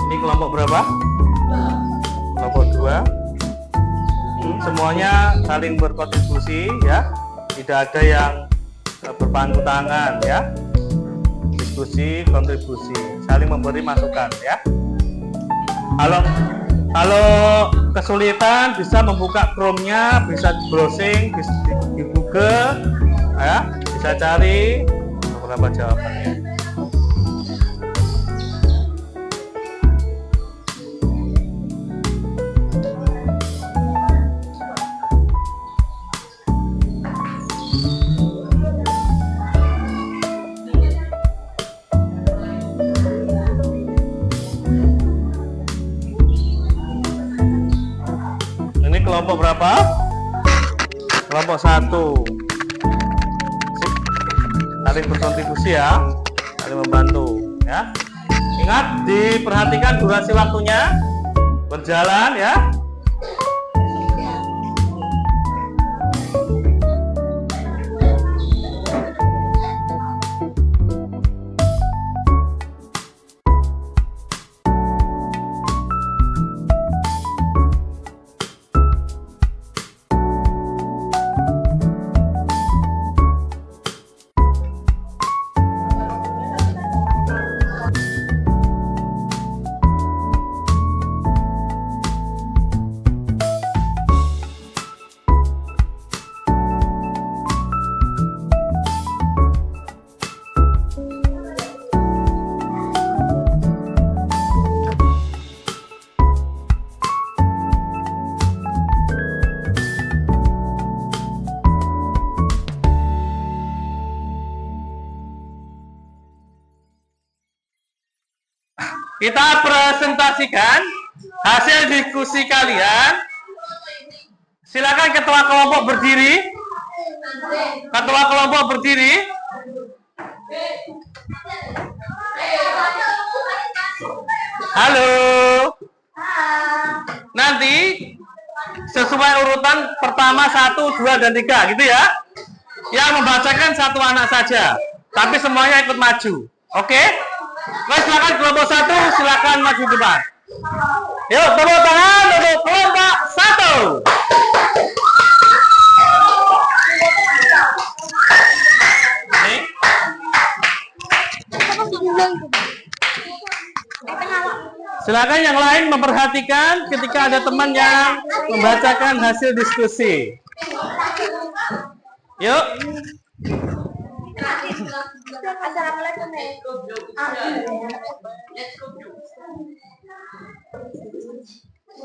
Speaker 1: Ini kelompok berapa? Kelompok 2. Semuanya saling berkontribusi ya. Tidak ada yang berpangku tangan ya. Diskusi, kontribusi, saling memberi masukan ya. Kalau kesulitan bisa membuka Chrome-nya, bisa browsing di Google ya, bisa cari beberapa jawabannya. Ini kelompok berapa? Kelompok 1. Saling berkontribusi ya, saling membantu ya. Ingat, diperhatikan durasi waktunya berjalan ya. Kita presentasikan hasil diskusi kalian. Silakan ketua kelompok berdiri. Ketua kelompok berdiri. Halo. Nanti sesuai urutan pertama 1, 2, dan 3 gitu ya. Yang membacakan satu anak saja, tapi semuanya ikut maju. Oke? Baik, silakan kelompok 1, silakan maju depan. Yuk, tepuk tangan untuk kelompok 1. Silakan yang lain memperhatikan ketika ada teman yang membacakan hasil diskusi. Yuk.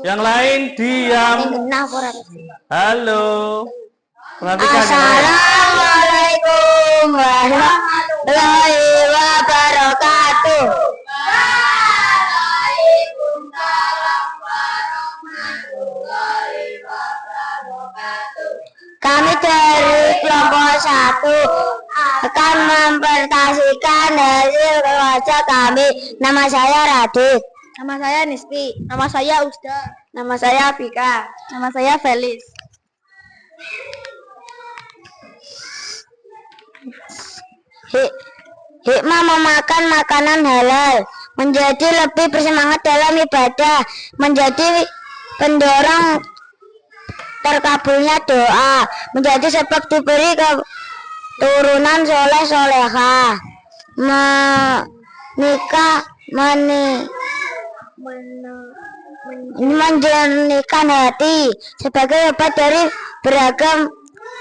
Speaker 1: Yang lain diam. Halo. Perhatikan.
Speaker 2: Assalamualaikum warahmatullahi wabarakatuh. Kami dari kelompok 1 akan mempresentasikan hasil kerja kami. Nama saya Radit. Nama saya Nispi. Nama saya Usda. Nama saya Vika. Nama saya Felis. Hikmah memakan makanan halal, menjadi lebih bersemangat dalam ibadah, menjadi pendorong terkabulnya doa, menjadi sebab diberi turunan soleh soleha, menjernihkan hati sebagai obat dari beragam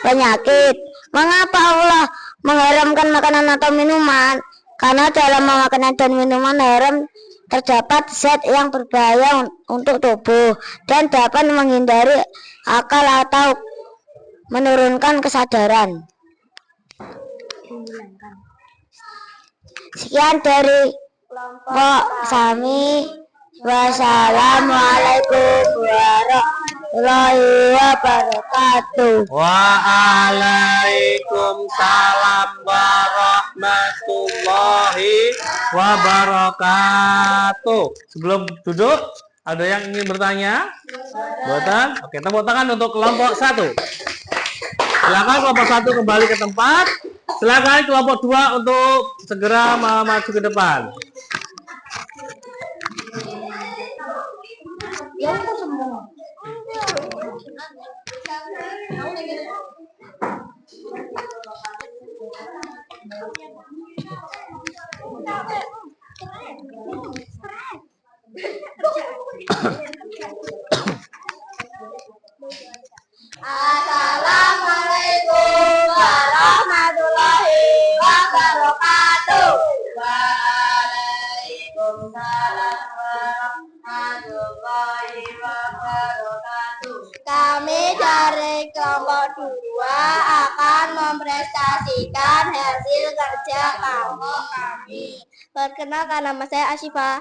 Speaker 2: penyakit. Mengapa Allah mengharamkan makanan atau minuman? Karena dalam makanan dan minuman haram terdapat zat yang berbahaya untuk tubuh dan dapat menghindari akal atau menurunkan kesadaran. Sekian dari kelompok Sami. Wassalamualaikum warahmatullahi wabarakatuh.
Speaker 1: Waalaikumsalam warahmatullahi wabarakatuh. Sebelum duduk, ada yang ingin bertanya? Buatan? Oke, tepuk tangan untuk kelompok 1. Silakan kelompok 1 kembali ke tempat. Silakan kelompok 2 untuk segera maju ke depan.
Speaker 2: Assalamualaikum warahmatullahi wabarakatuh. Waalaikumsalam warahmatullahi wabarakatuh. Kami dari kelompok 2 akan mempresentasikan hasil kerja kelompok kami. Perkenalkan, nama saya Asyifa.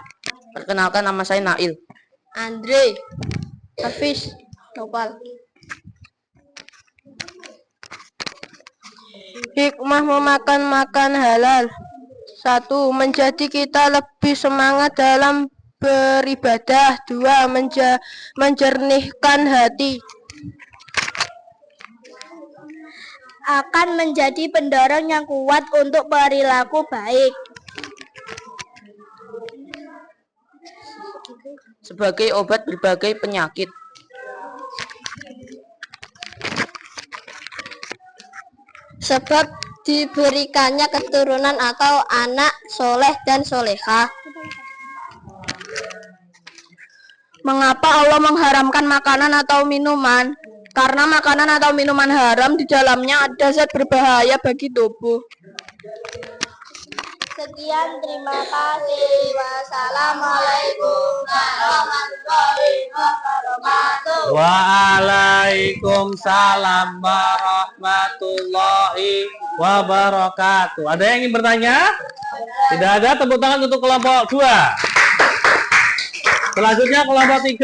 Speaker 4: Perkenalkan, nama saya Nail.
Speaker 2: Andre, Hafiz, Nopal.
Speaker 4: Hikmah memakan makan halal. 1. Menjadi kita lebih semangat dalam beribadah. 2. Menjernihkan hati.
Speaker 2: Akan menjadi pendorong yang kuat untuk perilaku baik.
Speaker 4: Sebagai obat berbagai penyakit.
Speaker 2: Sebab diberikannya keturunan atau anak soleh dan soleha.
Speaker 4: Mengapa Allah mengharamkan makanan atau minuman? Karena makanan atau minuman haram di dalamnya ada zat berbahaya bagi tubuh.
Speaker 2: Sekian, terima kasih. Wassalamualaikum warahmatullahi wabarakatuh.
Speaker 1: Waalaikumsalam warahmatullahi wabarakatuh. Ada yang ingin bertanya? Tidak ada, tepuk tangan untuk kelompok 2. Selanjutnya kelompok 3.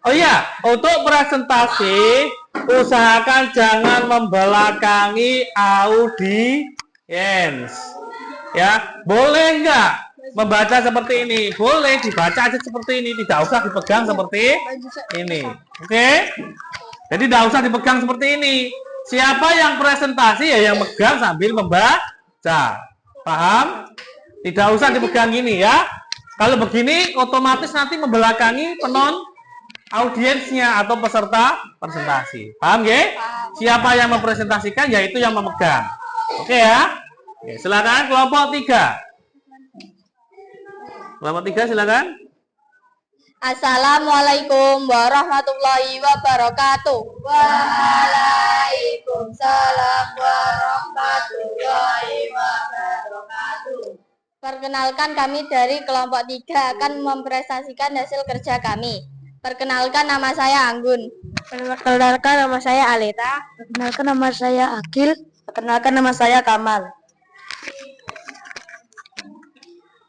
Speaker 1: Oh iya, untuk presentasi usahakan jangan membelakangi audiens. Ya, boleh nggak membaca seperti ini? Boleh dibaca aja seperti ini, tidak usah dipegang seperti ini. Oke? Jadi tidak usah dipegang seperti ini. Siapa yang presentasi ya yang megang sambil membaca. Paham? Tidak usah dipegang ini ya. Kalau begini otomatis nanti membelakangi audiensnya atau peserta presentasi. Paham ya? Siapa yang mempresentasikan yaitu yang memegang. Oke ya? Oke, silakan kelompok 3. Kelompok 3 silakan.
Speaker 2: Assalamualaikum warahmatullahi wabarakatuh. Waalaikumsalam warahmatullahi wabarakatuh. Perkenalkan, kami dari kelompok 3 akan mempresentasikan hasil kerja kami. Perkenalkan, nama saya Anggun.
Speaker 4: Perkenalkan, nama saya Aleta.
Speaker 2: Perkenalkan, nama saya Akil.
Speaker 4: Perkenalkan, nama saya Kamal.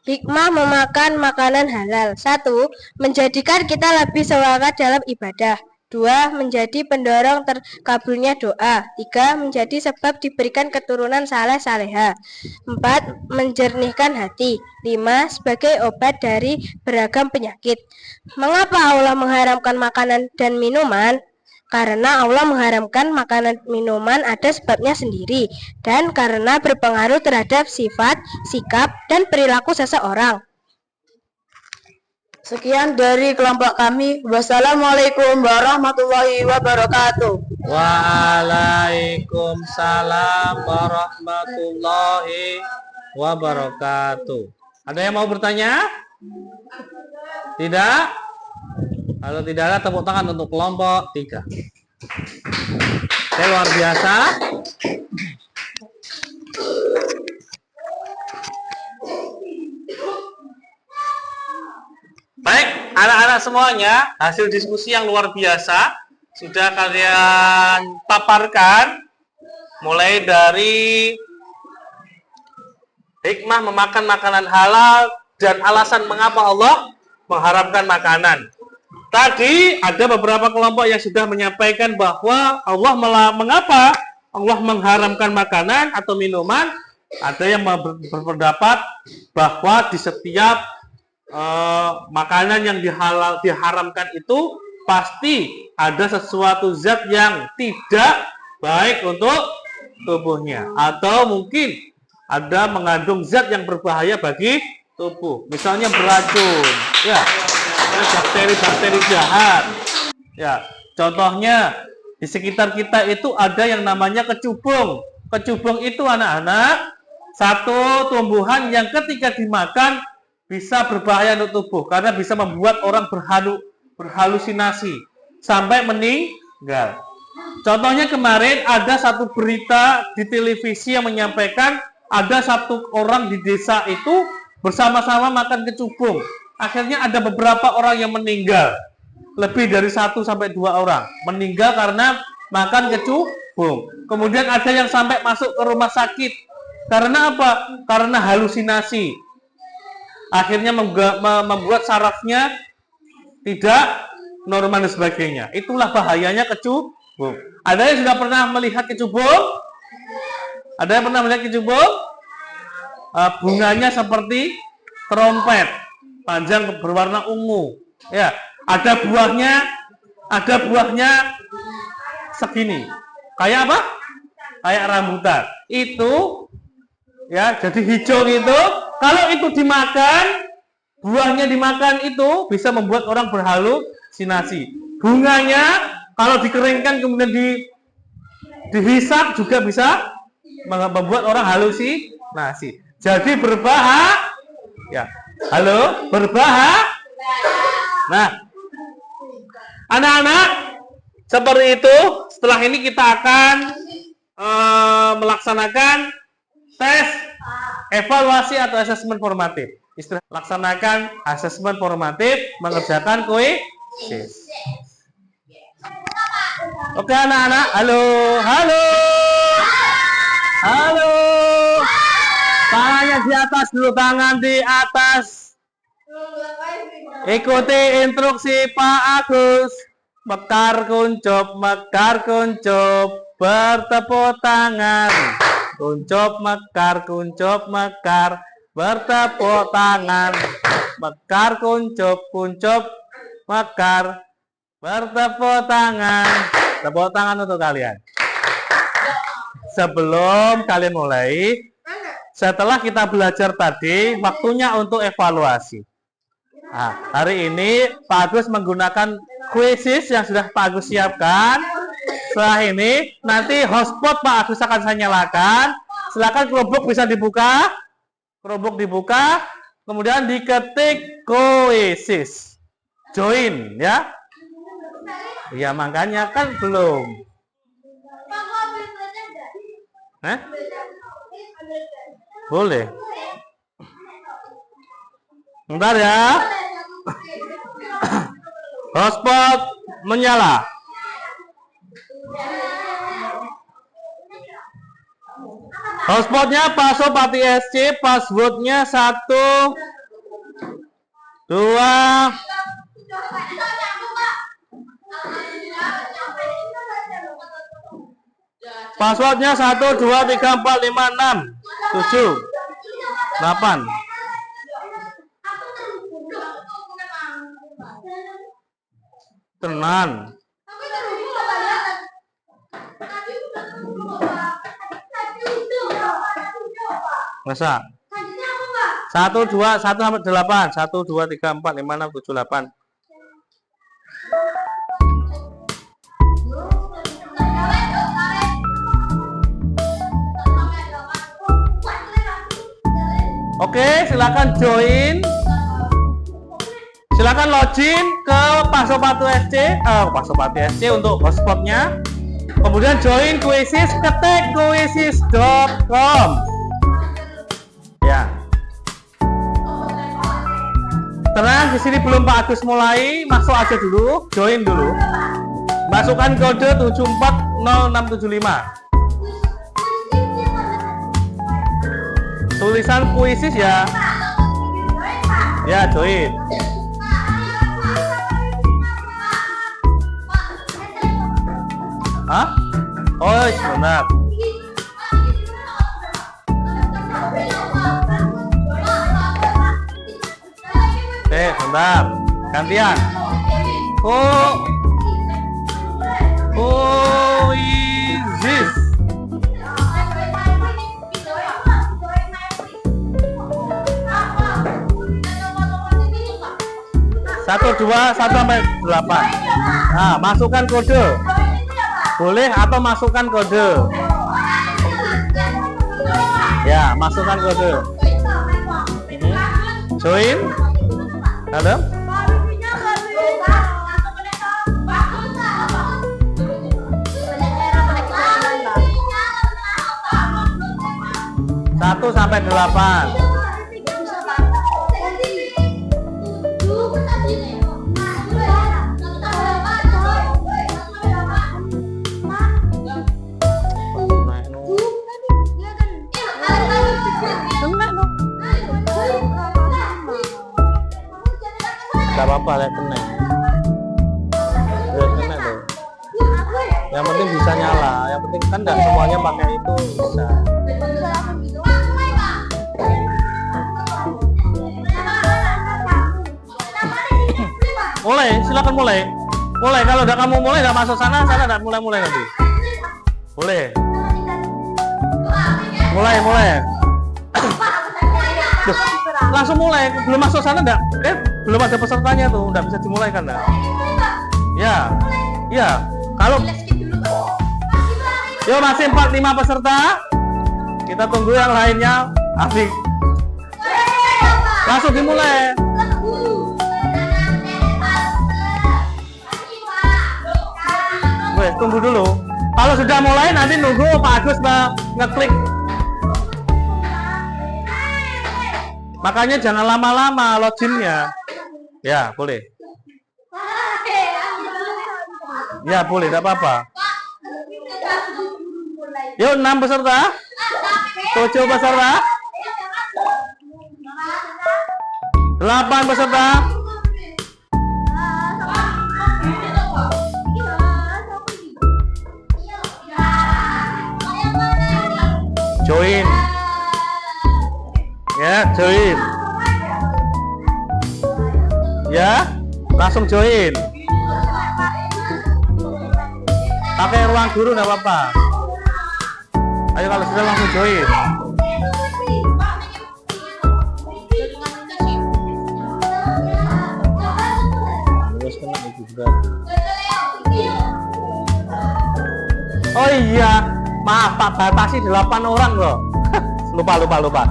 Speaker 4: Hikmah memakan makanan halal. 1. Menjadikan kita lebih semangat dalam ibadah. 2. Menjadi pendorong terkabulnya doa. 3. Menjadi sebab diberikan keturunan saleh saleha. 4. Menjernihkan hati. 5. Sebagai obat dari beragam penyakit. Mengapa Allah mengharamkan makanan dan minuman? Karena Allah mengharamkan makanan minuman ada sebabnya sendiri dan karena berpengaruh terhadap sifat, sikap, dan perilaku seseorang.
Speaker 2: Sekian dari kelompok kami. Wassalamualaikum warahmatullahi wabarakatuh.
Speaker 1: Waalaikumsalam warahmatullahi wabarakatuh. Ada yang mau bertanya? Tidak? Kalau tidak ada, tepuk tangan untuk kelompok 3. Oke, luar biasa. Baik, anak-anak semuanya, hasil diskusi yang luar biasa sudah kalian paparkan, mulai dari hikmah memakan makanan halal dan alasan mengapa Allah mengharamkan makanan. Tadi ada beberapa kelompok yang sudah menyampaikan bahwa mengapa Allah mengharamkan makanan atau minuman. Ada yang berpendapat bahwa di setiap makanan yang diharamkan itu pasti ada sesuatu zat yang tidak baik untuk tubuhnya, atau mungkin ada mengandung zat yang berbahaya bagi tubuh, misalnya beracun, ya, bakteri-bakteri jahat, ya. Contohnya di sekitar kita itu ada yang namanya kecubung. Kecubung itu anak-anak satu tumbuhan yang ketika dimakan bisa berbahaya untuk tubuh karena bisa membuat orang berhalusinasi sampai meninggal. Contohnya kemarin ada satu berita di televisi yang menyampaikan ada satu orang di desa itu bersama-sama makan kecubung. Akhirnya ada beberapa orang yang meninggal. Lebih dari 1 sampai 2 orang meninggal karena makan kecubung. Kemudian ada yang sampai masuk ke rumah sakit. Karena apa? Karena halusinasi. Akhirnya membuat sarafnya tidak normal dan sebagainya. Itulah bahayanya kecubung. Ada yang sudah pernah melihat kecubung? Ada yang pernah melihat kecubung? Bunganya seperti trompet, panjang berwarna ungu. Ya, ada buahnya segini. Kayak apa? Kayak rambutan. Itu ya, jadi hijau gitu. Kalau itu dimakan, buahnya dimakan itu bisa membuat orang berhalusinasi. Bunganya kalau dikeringkan kemudian dihisap juga bisa membuat orang halusinasi. Jadi berbahaya. Ya. Halo, berbahaya. Nah, anak-anak, seperti itu. Setelah ini kita akan melaksanakan tes evaluasi atau asesmen formatif. Laksanakan asesmen formatif, mengerjakan kuis. Oke anak-anak, halo. Tangannya di atas dulu, tangan di atas. Ikuti instruksi Pak Agus. Mekar kuncup, bertepuk tangan. Kuncup mekar, bertepuk tangan. Mekar kuncup, mekar, bertepuk tangan. Tepuk tangan untuk kalian. Sebelum kalian mulai, setelah kita belajar tadi, waktunya untuk evaluasi. Nah, hari ini Pak Agus menggunakan kuisis yang sudah Pak Agus siapkan. Setelah ini, nanti hotspot Pak Agus akan saya nyalakan. Silakan kelompok bisa dibuka. Kelompok dibuka, kemudian diketik kuisis. Join, ya. Ya, makanya kan belum. Boleh. Bentar ya. Hotspot menyala. Hotspotnya Pak Sopati SC, passwordnya 1, 2, passwordnya 1, 2, 3, 4, 5, 6, 7, 8. Tenan. Masa? 1, 2, 1 sampai 8. 1, 2, 3, 4, 5, 6, 7, 8. Oke, silakan join. Silakan login ke Pasopati SC, Pasopati SC untuk hotspotnya. Kemudian join Quizzes, ketik quizzes.com. Ya. Tenang, di sini belum Pak Agus mulai, masuk aja dulu, join dulu. Masukkan kode 740675. Tulisan Quizzes ya. Ya, join. Hah? Oh, benar. Bentar. Gantian. Oh, is this? Satu, 2, 1 sampai 8. Nah, masukkan kode. Boleh atau masukkan kode. Ya, masukkan kode. Join. Dalam. Satu sampai 8. Gak apa-apa, lihat kena. Lihat kena tuh. Yang penting bisa nyala. Yang penting kan nggak semuanya pakai itu bisa. Mulai, silakan mulai. Mulai, kalau udah kamu mulai nggak masuk sana nggak mulai nanti. Boleh. Mulai. Duh, langsung mulai, belum masuk sana enggak? Belum ada pesertanya tuh, enggak bisa dimulai kan enggak? Ya. Kalau yo masih 4-5 peserta. Kita tunggu yang lainnya. Asik. Langsung dimulai. Weh, tunggu dulu. Kalau sudah mulai nanti nunggu Pak Agus ngeklik. Makanya jangan lama-lama loginnya. Ya, boleh. Ya, boleh, tidak apa-apa. Yuk, 6 peserta. 7 peserta. 8 peserta. Join. Ya, join. Ya, langsung join. Pakai ruang guru enggak apa-apa. Ayo kalau sudah langsung join. Oh iya, maaf Pak, batasi 8 orang loh. lupa.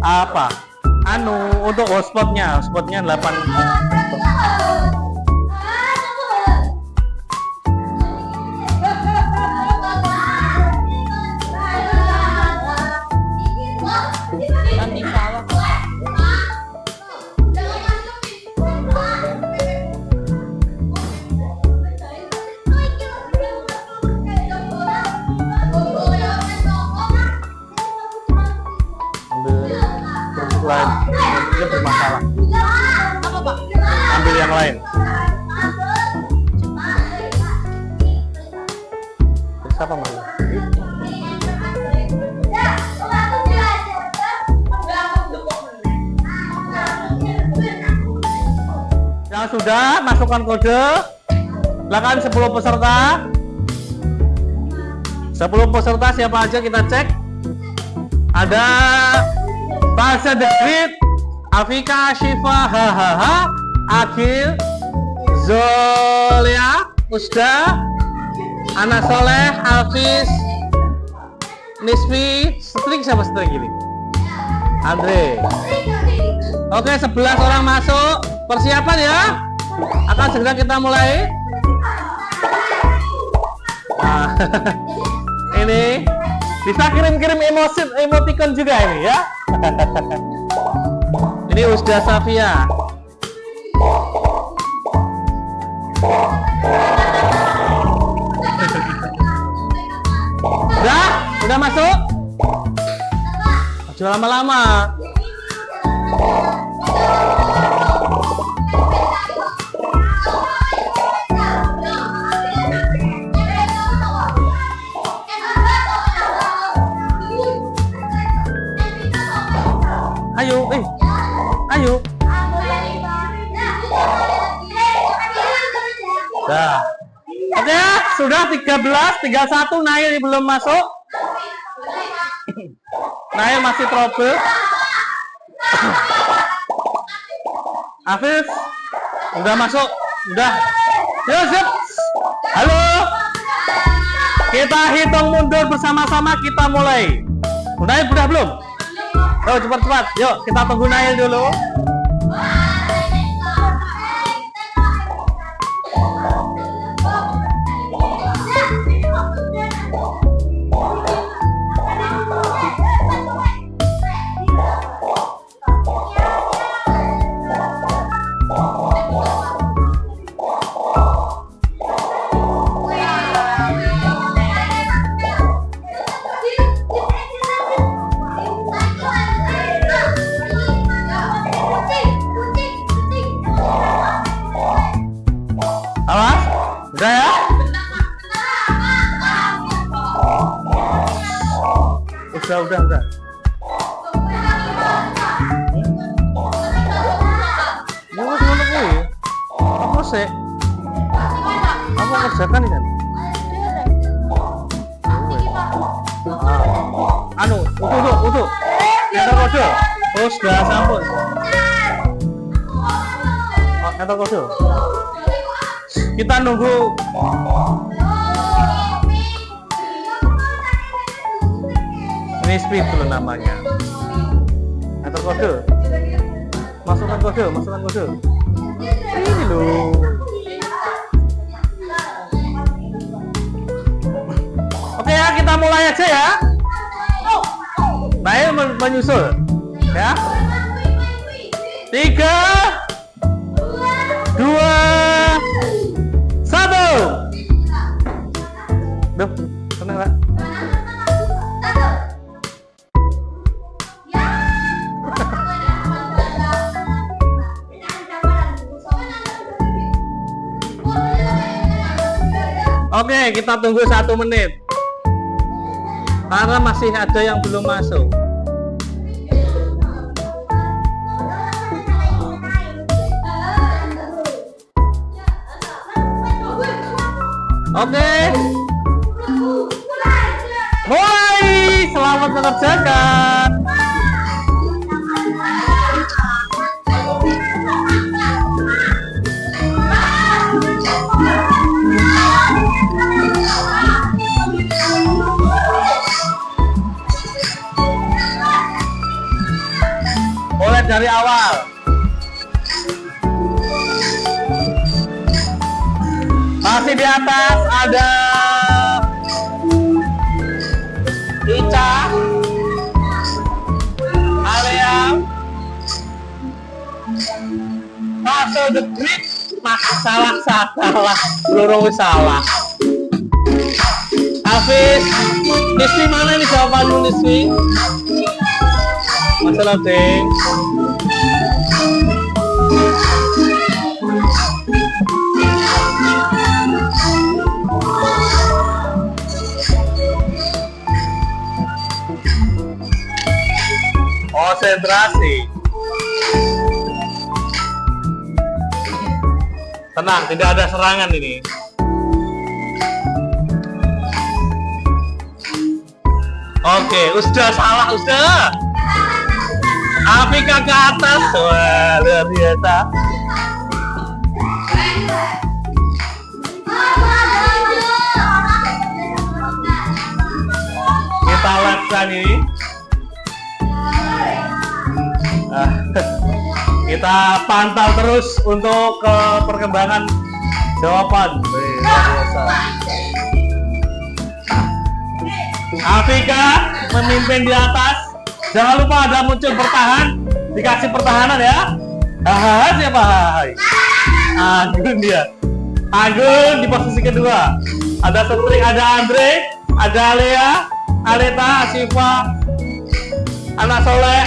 Speaker 1: Apa? Untuk hotspotnya 8. Lain ini bermasalah. Ambil yang lain. Siapa malu? Yang sudah masukkan kode. Silakan 10 peserta. 10 peserta siapa aja kita cek. Ada Tasya Dekrit, Afika Syifa Hahaha, Akil, Zolia, Usda, Anak Soleh, Hafiz, Nisfi, string siapa string ini? Andre. Oke, 11 orang masuk. Persiapan ya. Akan segera kita mulai. Nah, ini bisa kirim-kirim emoticon juga ini ya. Ini Usda Safia. Udah masuk? Jangan lama-lama. Ayo, ayo. Dah. Oke ya, sudah 13, 31 Nail belum masuk. Nail masih trouble. Hafiz udah masuk, udah. Yo, siap. Halo. Kita hitung mundur bersama-sama, kita mulai. Nail udah belum? Oh, cepat-cepat. Yuk, kita tunggu Nail dulu. Udah ya? Udah. Ya wes ngono kuwi. Apa sih? Apa kerjakan kan? Anu, utuh. Enter kode. Oh, sudah sampun. Oh, enter kode. Kita nunggu. Ini speed dulu namanya. Enter kode. Masukkan kode. Ini loh. Oke ya, kita mulai aja ya. Nail menyusul. Ya. 3, 2, 1. Duh, tenang lah. Oke, kita tunggu 1 menit. Karena masih ada yang belum masuk. Oke. Mulai. Selamat mengerjakan. Mulai dari awal. Masih di atas ada Ica, Alea, Tasya Dekrit, salah, lurung salah. Hafiz, Nisfi mana nih jawaban lu Nisfi? Masalah deh. Konsentrasi. Tenang, tidak ada serangan ini. Oke, Usda salah, Usda. Afika ke atas. Wah, luar biasa. Kita lakukan ini. Kita pantau terus untuk perkembangan jawaban. Luar biasa. Afika memimpin di atas. Jangan lupa ada muncul bertahan, dikasih pertahanan ya. Siapa? Agun dia. Agun di posisi kedua. Ada Setrik, ada Andre, ada Lea, Aleta, Asifa, Anak Soleh,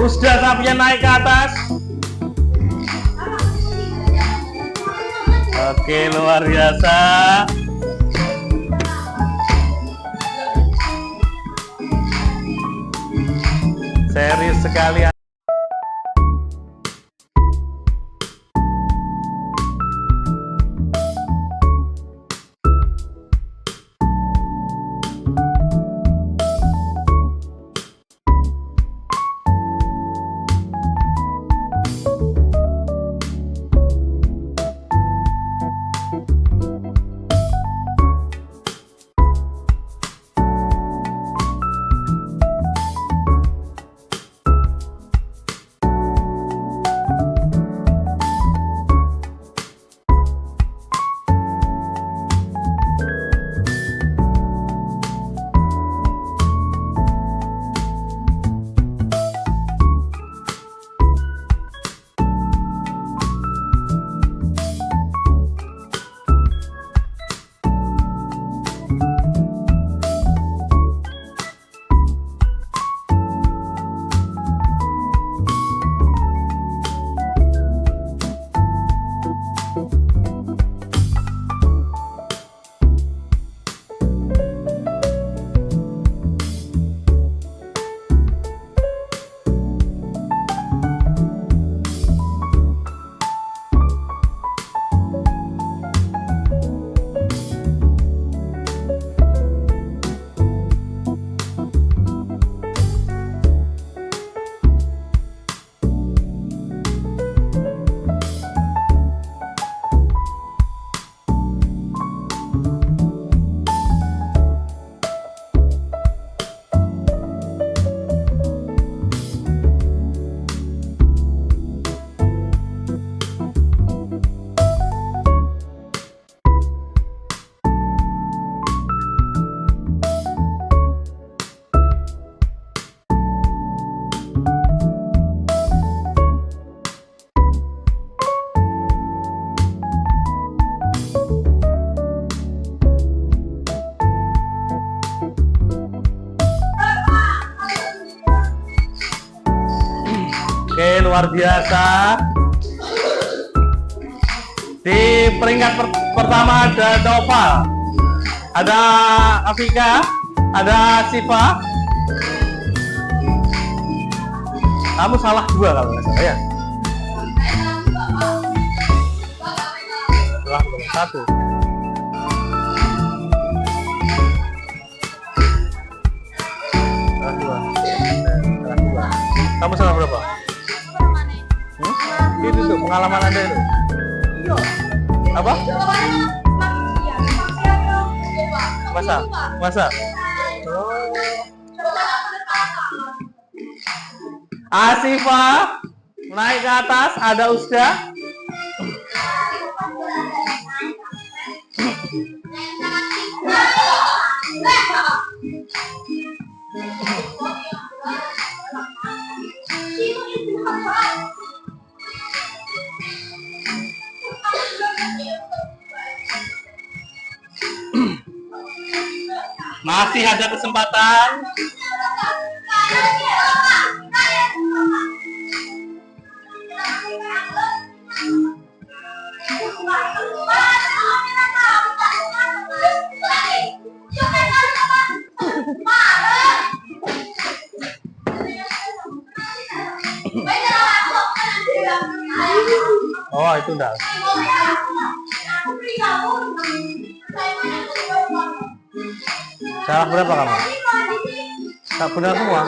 Speaker 1: Usda Safian naik ke atas. Oke, luar biasa. Serius sekali. Oke, luar biasa. Di peringkat pertama ada Nova, ada Afika, ada Siva. Kamu salah dua kalau nggak salah ya. Salah satu. Salah dua. Salah dua. Kamu salah berapa? Itu tuh pengalaman Anda itu. Apa? Masa? Asifa naik ke atas, ada Usda. Masih ada kesempatan. Oh, itu udah. Salah berapa kamu? Tak benar semua.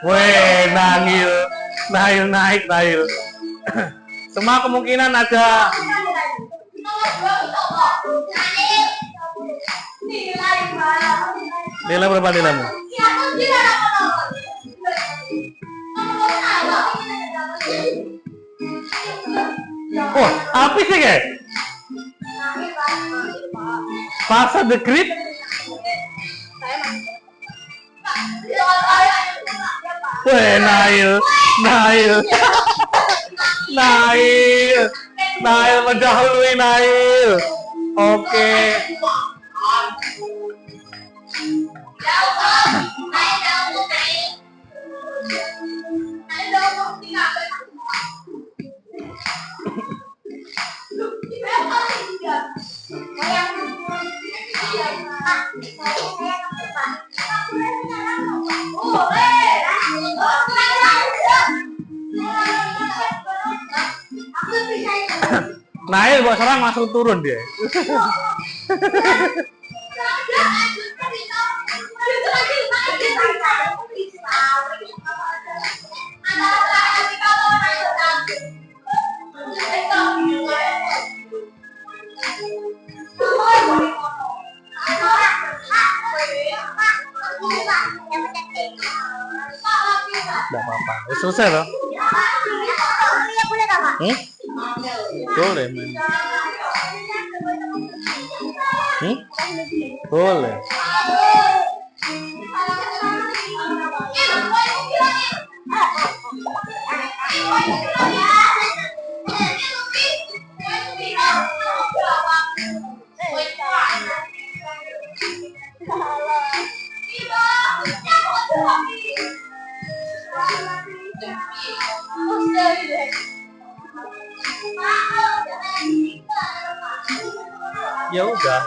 Speaker 1: Weh, Nail naik. Semua kemungkinan ada. Nilai berapa nilaimu? Oh, apa sih guys? Pasar the Great. Weh, Nail mendahului Nail. Oke. Nail buat serang langsung turun dia. Tidak apa-apa. Selesai loh. Boleh, men. Boleh. Ya udah.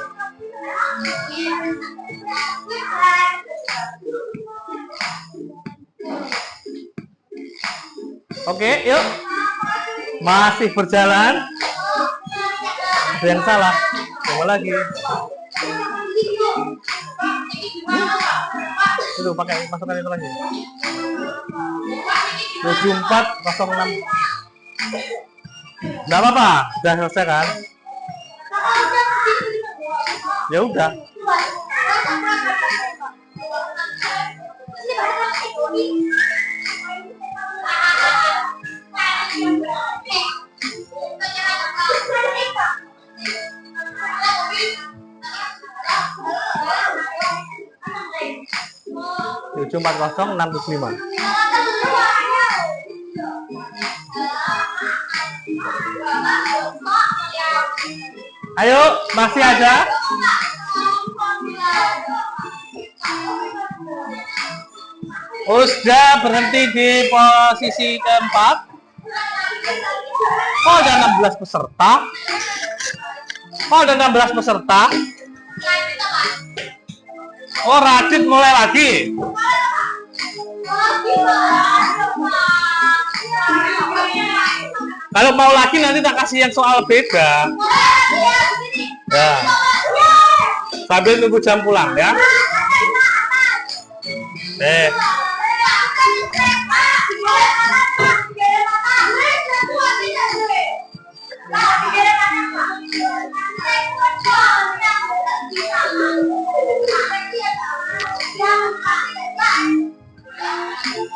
Speaker 1: Oke, yuk. Masih berjalan. Ada yang salah. Coba lagi. Itu pakai masukkan itu lagi. 7406. Enggak apa-apa, sudah selesai kan? Ya udah. Tujuh 40 605. Ayo, masih ada? Sudah berhenti di posisi keempat. Kok ada 16 peserta? Oh, Radit mulai lagi. Kalau mau lagi nanti tak kasih yang soal beda. Ya. Sambil nunggu jam pulang ya.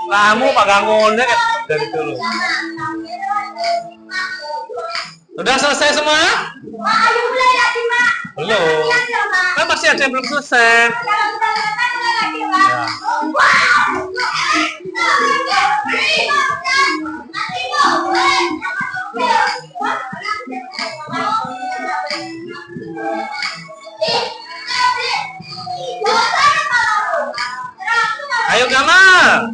Speaker 1: Kamu pakai ngone kan dari dulu. Sudah selesai semua? Belum. Kan masih ada yang belum selesai. Ayo Gamal.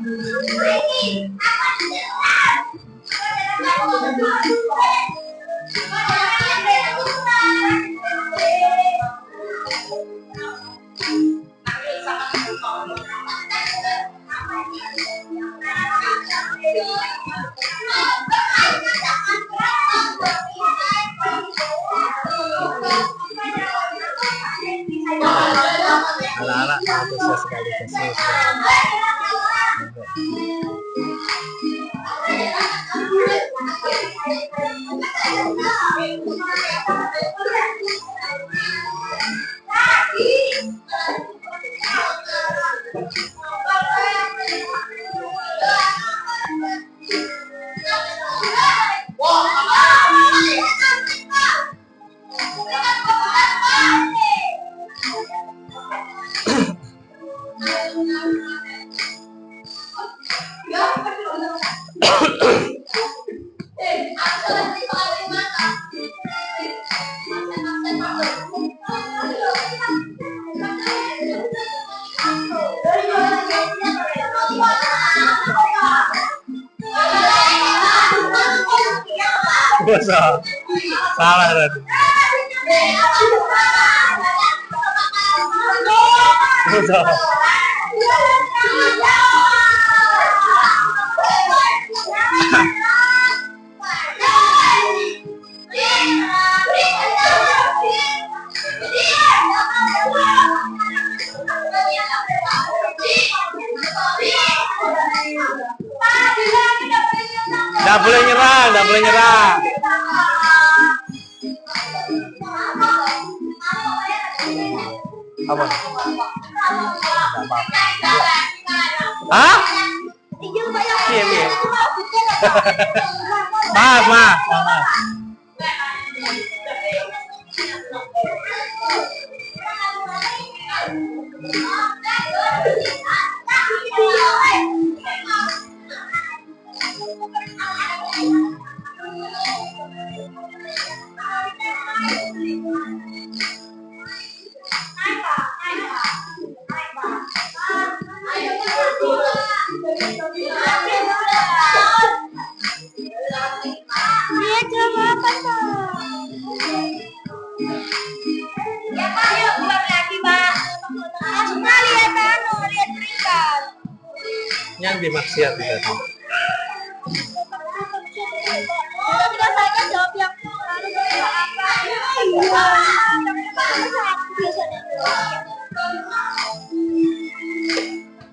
Speaker 1: Anak-anak antusias sekali. Salah tadi. Nggak boleh nyerah. Apa? Hah? Iya. Maaf. Yang dimaksiat tadi.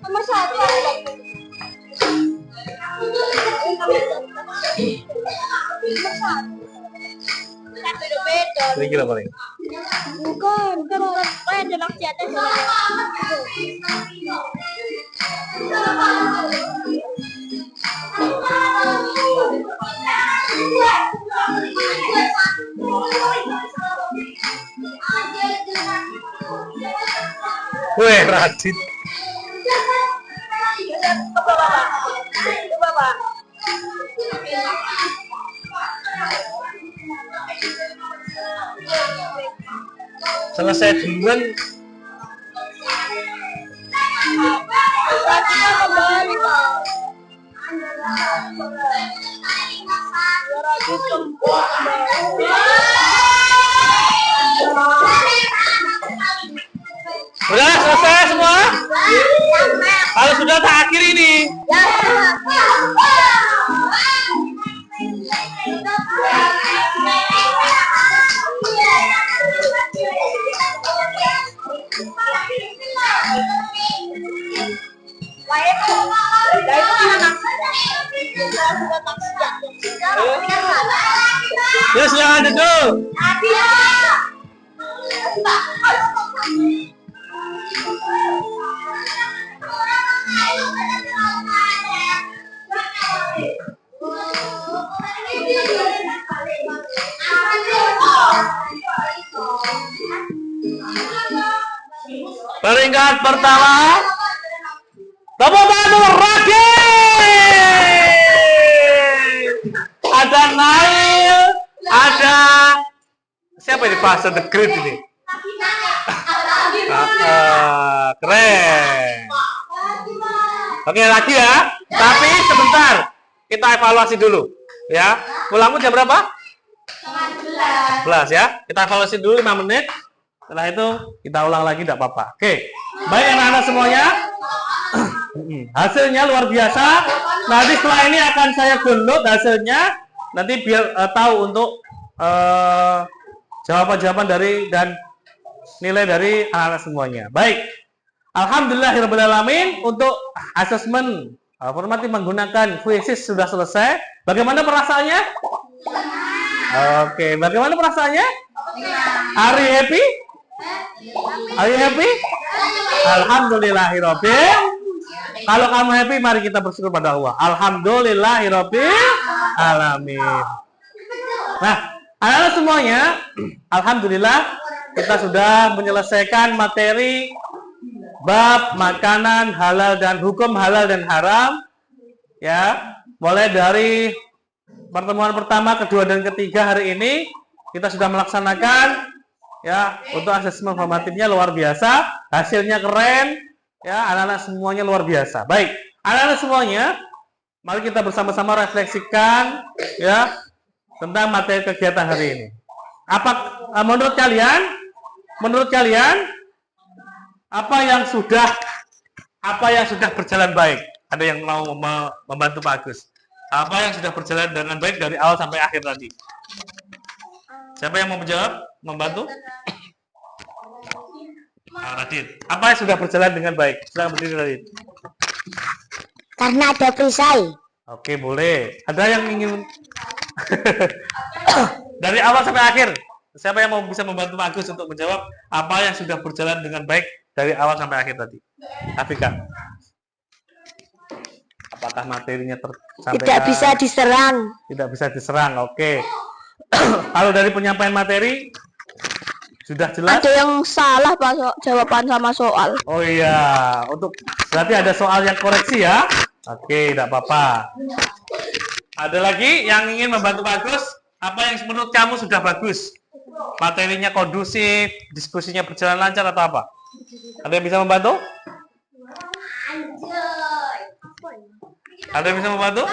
Speaker 2: Nomor 1.
Speaker 1: Ini kira paling.
Speaker 2: Bukan orang lain ada maksiatnya.
Speaker 1: Weh, Radit. Selesai duluan. Udah selesai semua? Kalau sudah tak akhiri ini. Ya silakan duduk. Peringkat pertama, tepuk tangan Radit. Ada Nail, ada siapa ini Pak The Great ini? Keren. Oke lagi ya, tapi sebentar kita evaluasi dulu ya. Pulangmu jam berapa? 11 ya. Kita evaluasi dulu 5 menit. Setelah itu kita ulang lagi, tidak apa-apa. Oke, baik anak-anak semuanya. Hasilnya luar biasa. Nanti setelah ini akan saya download hasilnya. Nanti biar tahu untuk jawaban-jawaban dari dan nilai dari anak-anak semuanya. Baik, Alhamdulillahirrahmanirrahim. Untuk asesmen formatif menggunakan quizzes sudah selesai. Bagaimana perasaannya? Oke, bagaimana perasaannya? Are you happy? Are you happy? Alhamdulillahirobbil. Kalau kamu happy, mari kita bersyukur pada Allah. Alhamdulillahirobbil alamin. Nah, anak-anak semuanya, alhamdulillah kita sudah menyelesaikan materi bab makanan halal dan hukum halal dan haram. Ya, mulai dari pertemuan pertama, kedua dan ketiga hari ini kita sudah melaksanakan. Ya, untuk asesmen formatifnya luar biasa, hasilnya keren, ya, anak-anak semuanya luar biasa. Baik, anak-anak semuanya, mari kita bersama-sama refleksikan, ya, tentang materi kegiatan hari ini. Menurut kalian, apa yang sudah berjalan baik? Ada yang mau membantu Pak Agus? Apa yang sudah berjalan dengan baik dari awal sampai akhir tadi? Siapa yang mau menjawab? Membantu? Radit. Apa yang sudah berjalan dengan baik? Silakan berdiri, Radit.
Speaker 2: Karena ada perisai.
Speaker 1: Oke, boleh. Ada yang ingin dari awal sampai akhir? Siapa yang mau bisa membantu Pak Agus untuk menjawab apa yang sudah berjalan dengan baik dari awal sampai akhir tadi? Afika. Apakah materinya tersampaikan?
Speaker 2: Tidak bisa diserang.
Speaker 1: Tidak bisa diserang. Oke. Kalau dari penyampaian materi sudah jelas?
Speaker 2: Ada yang salah Pak jawaban sama soal.
Speaker 1: Oh iya, berarti ada soal yang koreksi ya? Oke, tidak apa-apa. Ada lagi yang ingin membantu Pak Agus? Apa yang menurut kamu sudah bagus? Materinya kondusif, diskusinya berjalan lancar atau apa? Ada yang bisa membantu? Ada yang bisa membantu?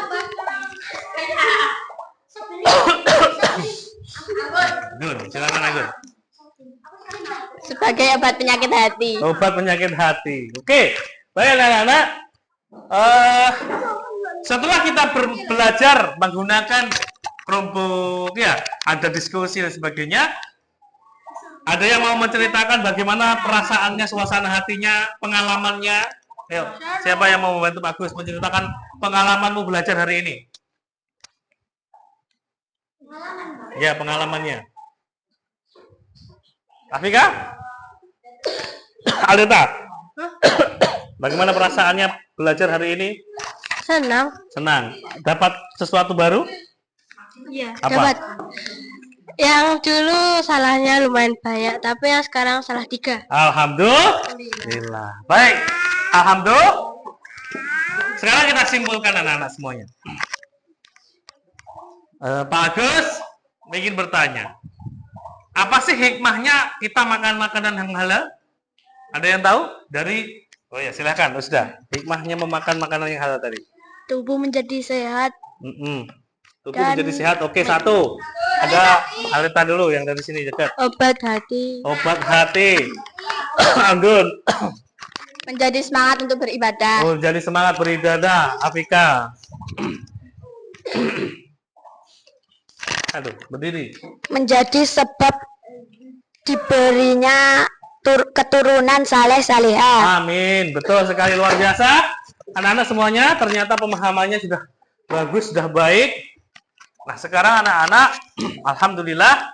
Speaker 1: Gun, silakan Gun.
Speaker 2: Sebagai obat penyakit hati.
Speaker 1: Obat penyakit hati. Oke, baik anak-anak. Setelah kita belajar menggunakan Chromebook, ya, ada diskusi dan sebagainya. Ada yang mau menceritakan bagaimana perasaannya, suasana hatinya, pengalamannya? Ayo, siapa yang mau membantu Pak Agus menceritakan pengalamanmu belajar hari ini? Ya, pengalamannya. Afika? Aldeta? Bagaimana perasaannya belajar hari ini?
Speaker 4: Senang.
Speaker 1: Senang. Dapat sesuatu baru?
Speaker 4: Iya,
Speaker 1: Apa?
Speaker 4: dapat. Yang dulu salahnya lumayan banyak, tapi yang sekarang salah 3.
Speaker 1: Alhamdulillah. Baik. Alhamdulillah. Sekarang kita simpulkan anak-anak semuanya. Pak Agus ingin bertanya, apa sih hikmahnya kita makan makanan yang halal? Ada yang tahu? Oh ya, silakan Ustaz. Hikmahnya memakan makanan yang halal tadi.
Speaker 4: Tubuh menjadi sehat.
Speaker 1: Tubuh menjadi sehat. Oke, satu. Ada Alita dulu yang dari sini dekat.
Speaker 4: Obat hati.
Speaker 1: Obat hati. Anggun.
Speaker 2: Menjadi semangat untuk beribadah.
Speaker 1: Oh, jadi semangat beribadah. Afika. Aduh, berdiri.
Speaker 2: Menjadi sebab diberinya keturunan saleh salihah.
Speaker 1: Amin. Betul sekali, luar biasa. Anak-anak semuanya ternyata pemahamannya sudah bagus, sudah baik. Nah, sekarang anak-anak alhamdulillah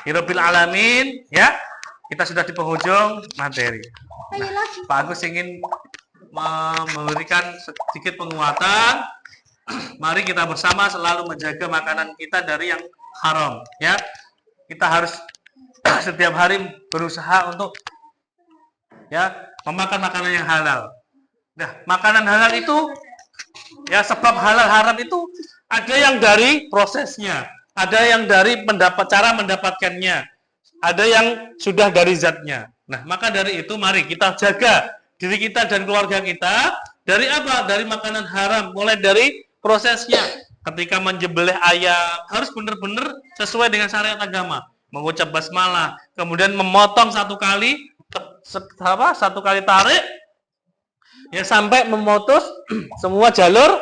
Speaker 1: Hirobbil alamin, ya. Kita sudah di penghujung materi. Nah, Pak Agus ingin memberikan sedikit penguatan. Mari kita bersama selalu menjaga makanan kita dari yang haram, ya. Kita harus setiap hari berusaha untuk, ya, memakan makanan yang halal. Nah, makanan halal itu, ya, sebab halal haram itu ada yang dari prosesnya, ada yang dari cara mendapatkannya, ada yang sudah dari zatnya. Nah, maka dari itu mari kita jaga diri kita dan keluarga kita dari apa? Dari makanan haram, mulai dari prosesnya. Ketika menyembelih ayam harus benar-benar sesuai dengan syariat agama, mengucap basmalah, kemudian memotong satu kali tarik, ya, sampai memutus semua jalur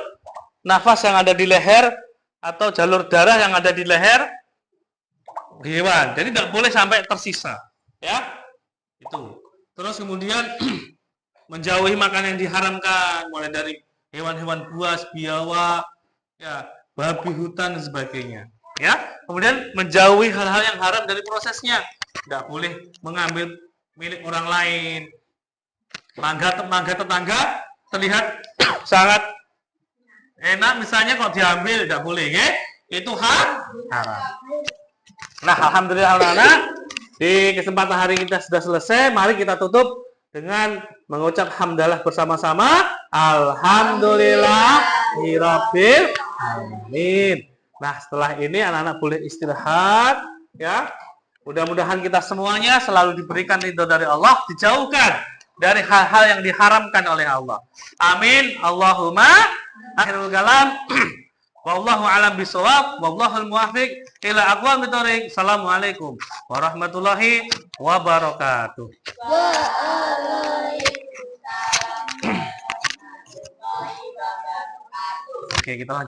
Speaker 1: nafas yang ada di leher atau jalur darah yang ada di leher hewan. Jadi tidak boleh sampai tersisa, ya. Itu. Terus kemudian menjauhi makanan yang diharamkan, mulai dari hewan-hewan buas, biawak, ya, babi hutan dan sebagainya. Ya, kemudian menjauhi hal-hal yang haram dari prosesnya. Tidak boleh mengambil milik orang lain. Mangga tetangga terlihat sangat enak, misalnya kok diambil, tidak boleh, ya? Itu haram. Nah, alhamdulillah anak-anak, di kesempatan hari kita sudah selesai. Mari kita tutup dengan mengucap hamdalah bersama-sama. Alhamdulillahirabbil alamin. Nah, setelah ini anak-anak boleh istirahat, ya. Mudah-mudahan kita semuanya selalu diberikan ridho dari Allah, dijauhkan dari hal-hal yang diharamkan oleh Allah. Amin. Allahumma. Akhirul kalam. Wallahu a'lam bishawab. Wallahul muwaffiq ila aqwamit thoriq. Assalamualaikum warahmatullahi wabarakatuh. Oke, kita lanjut.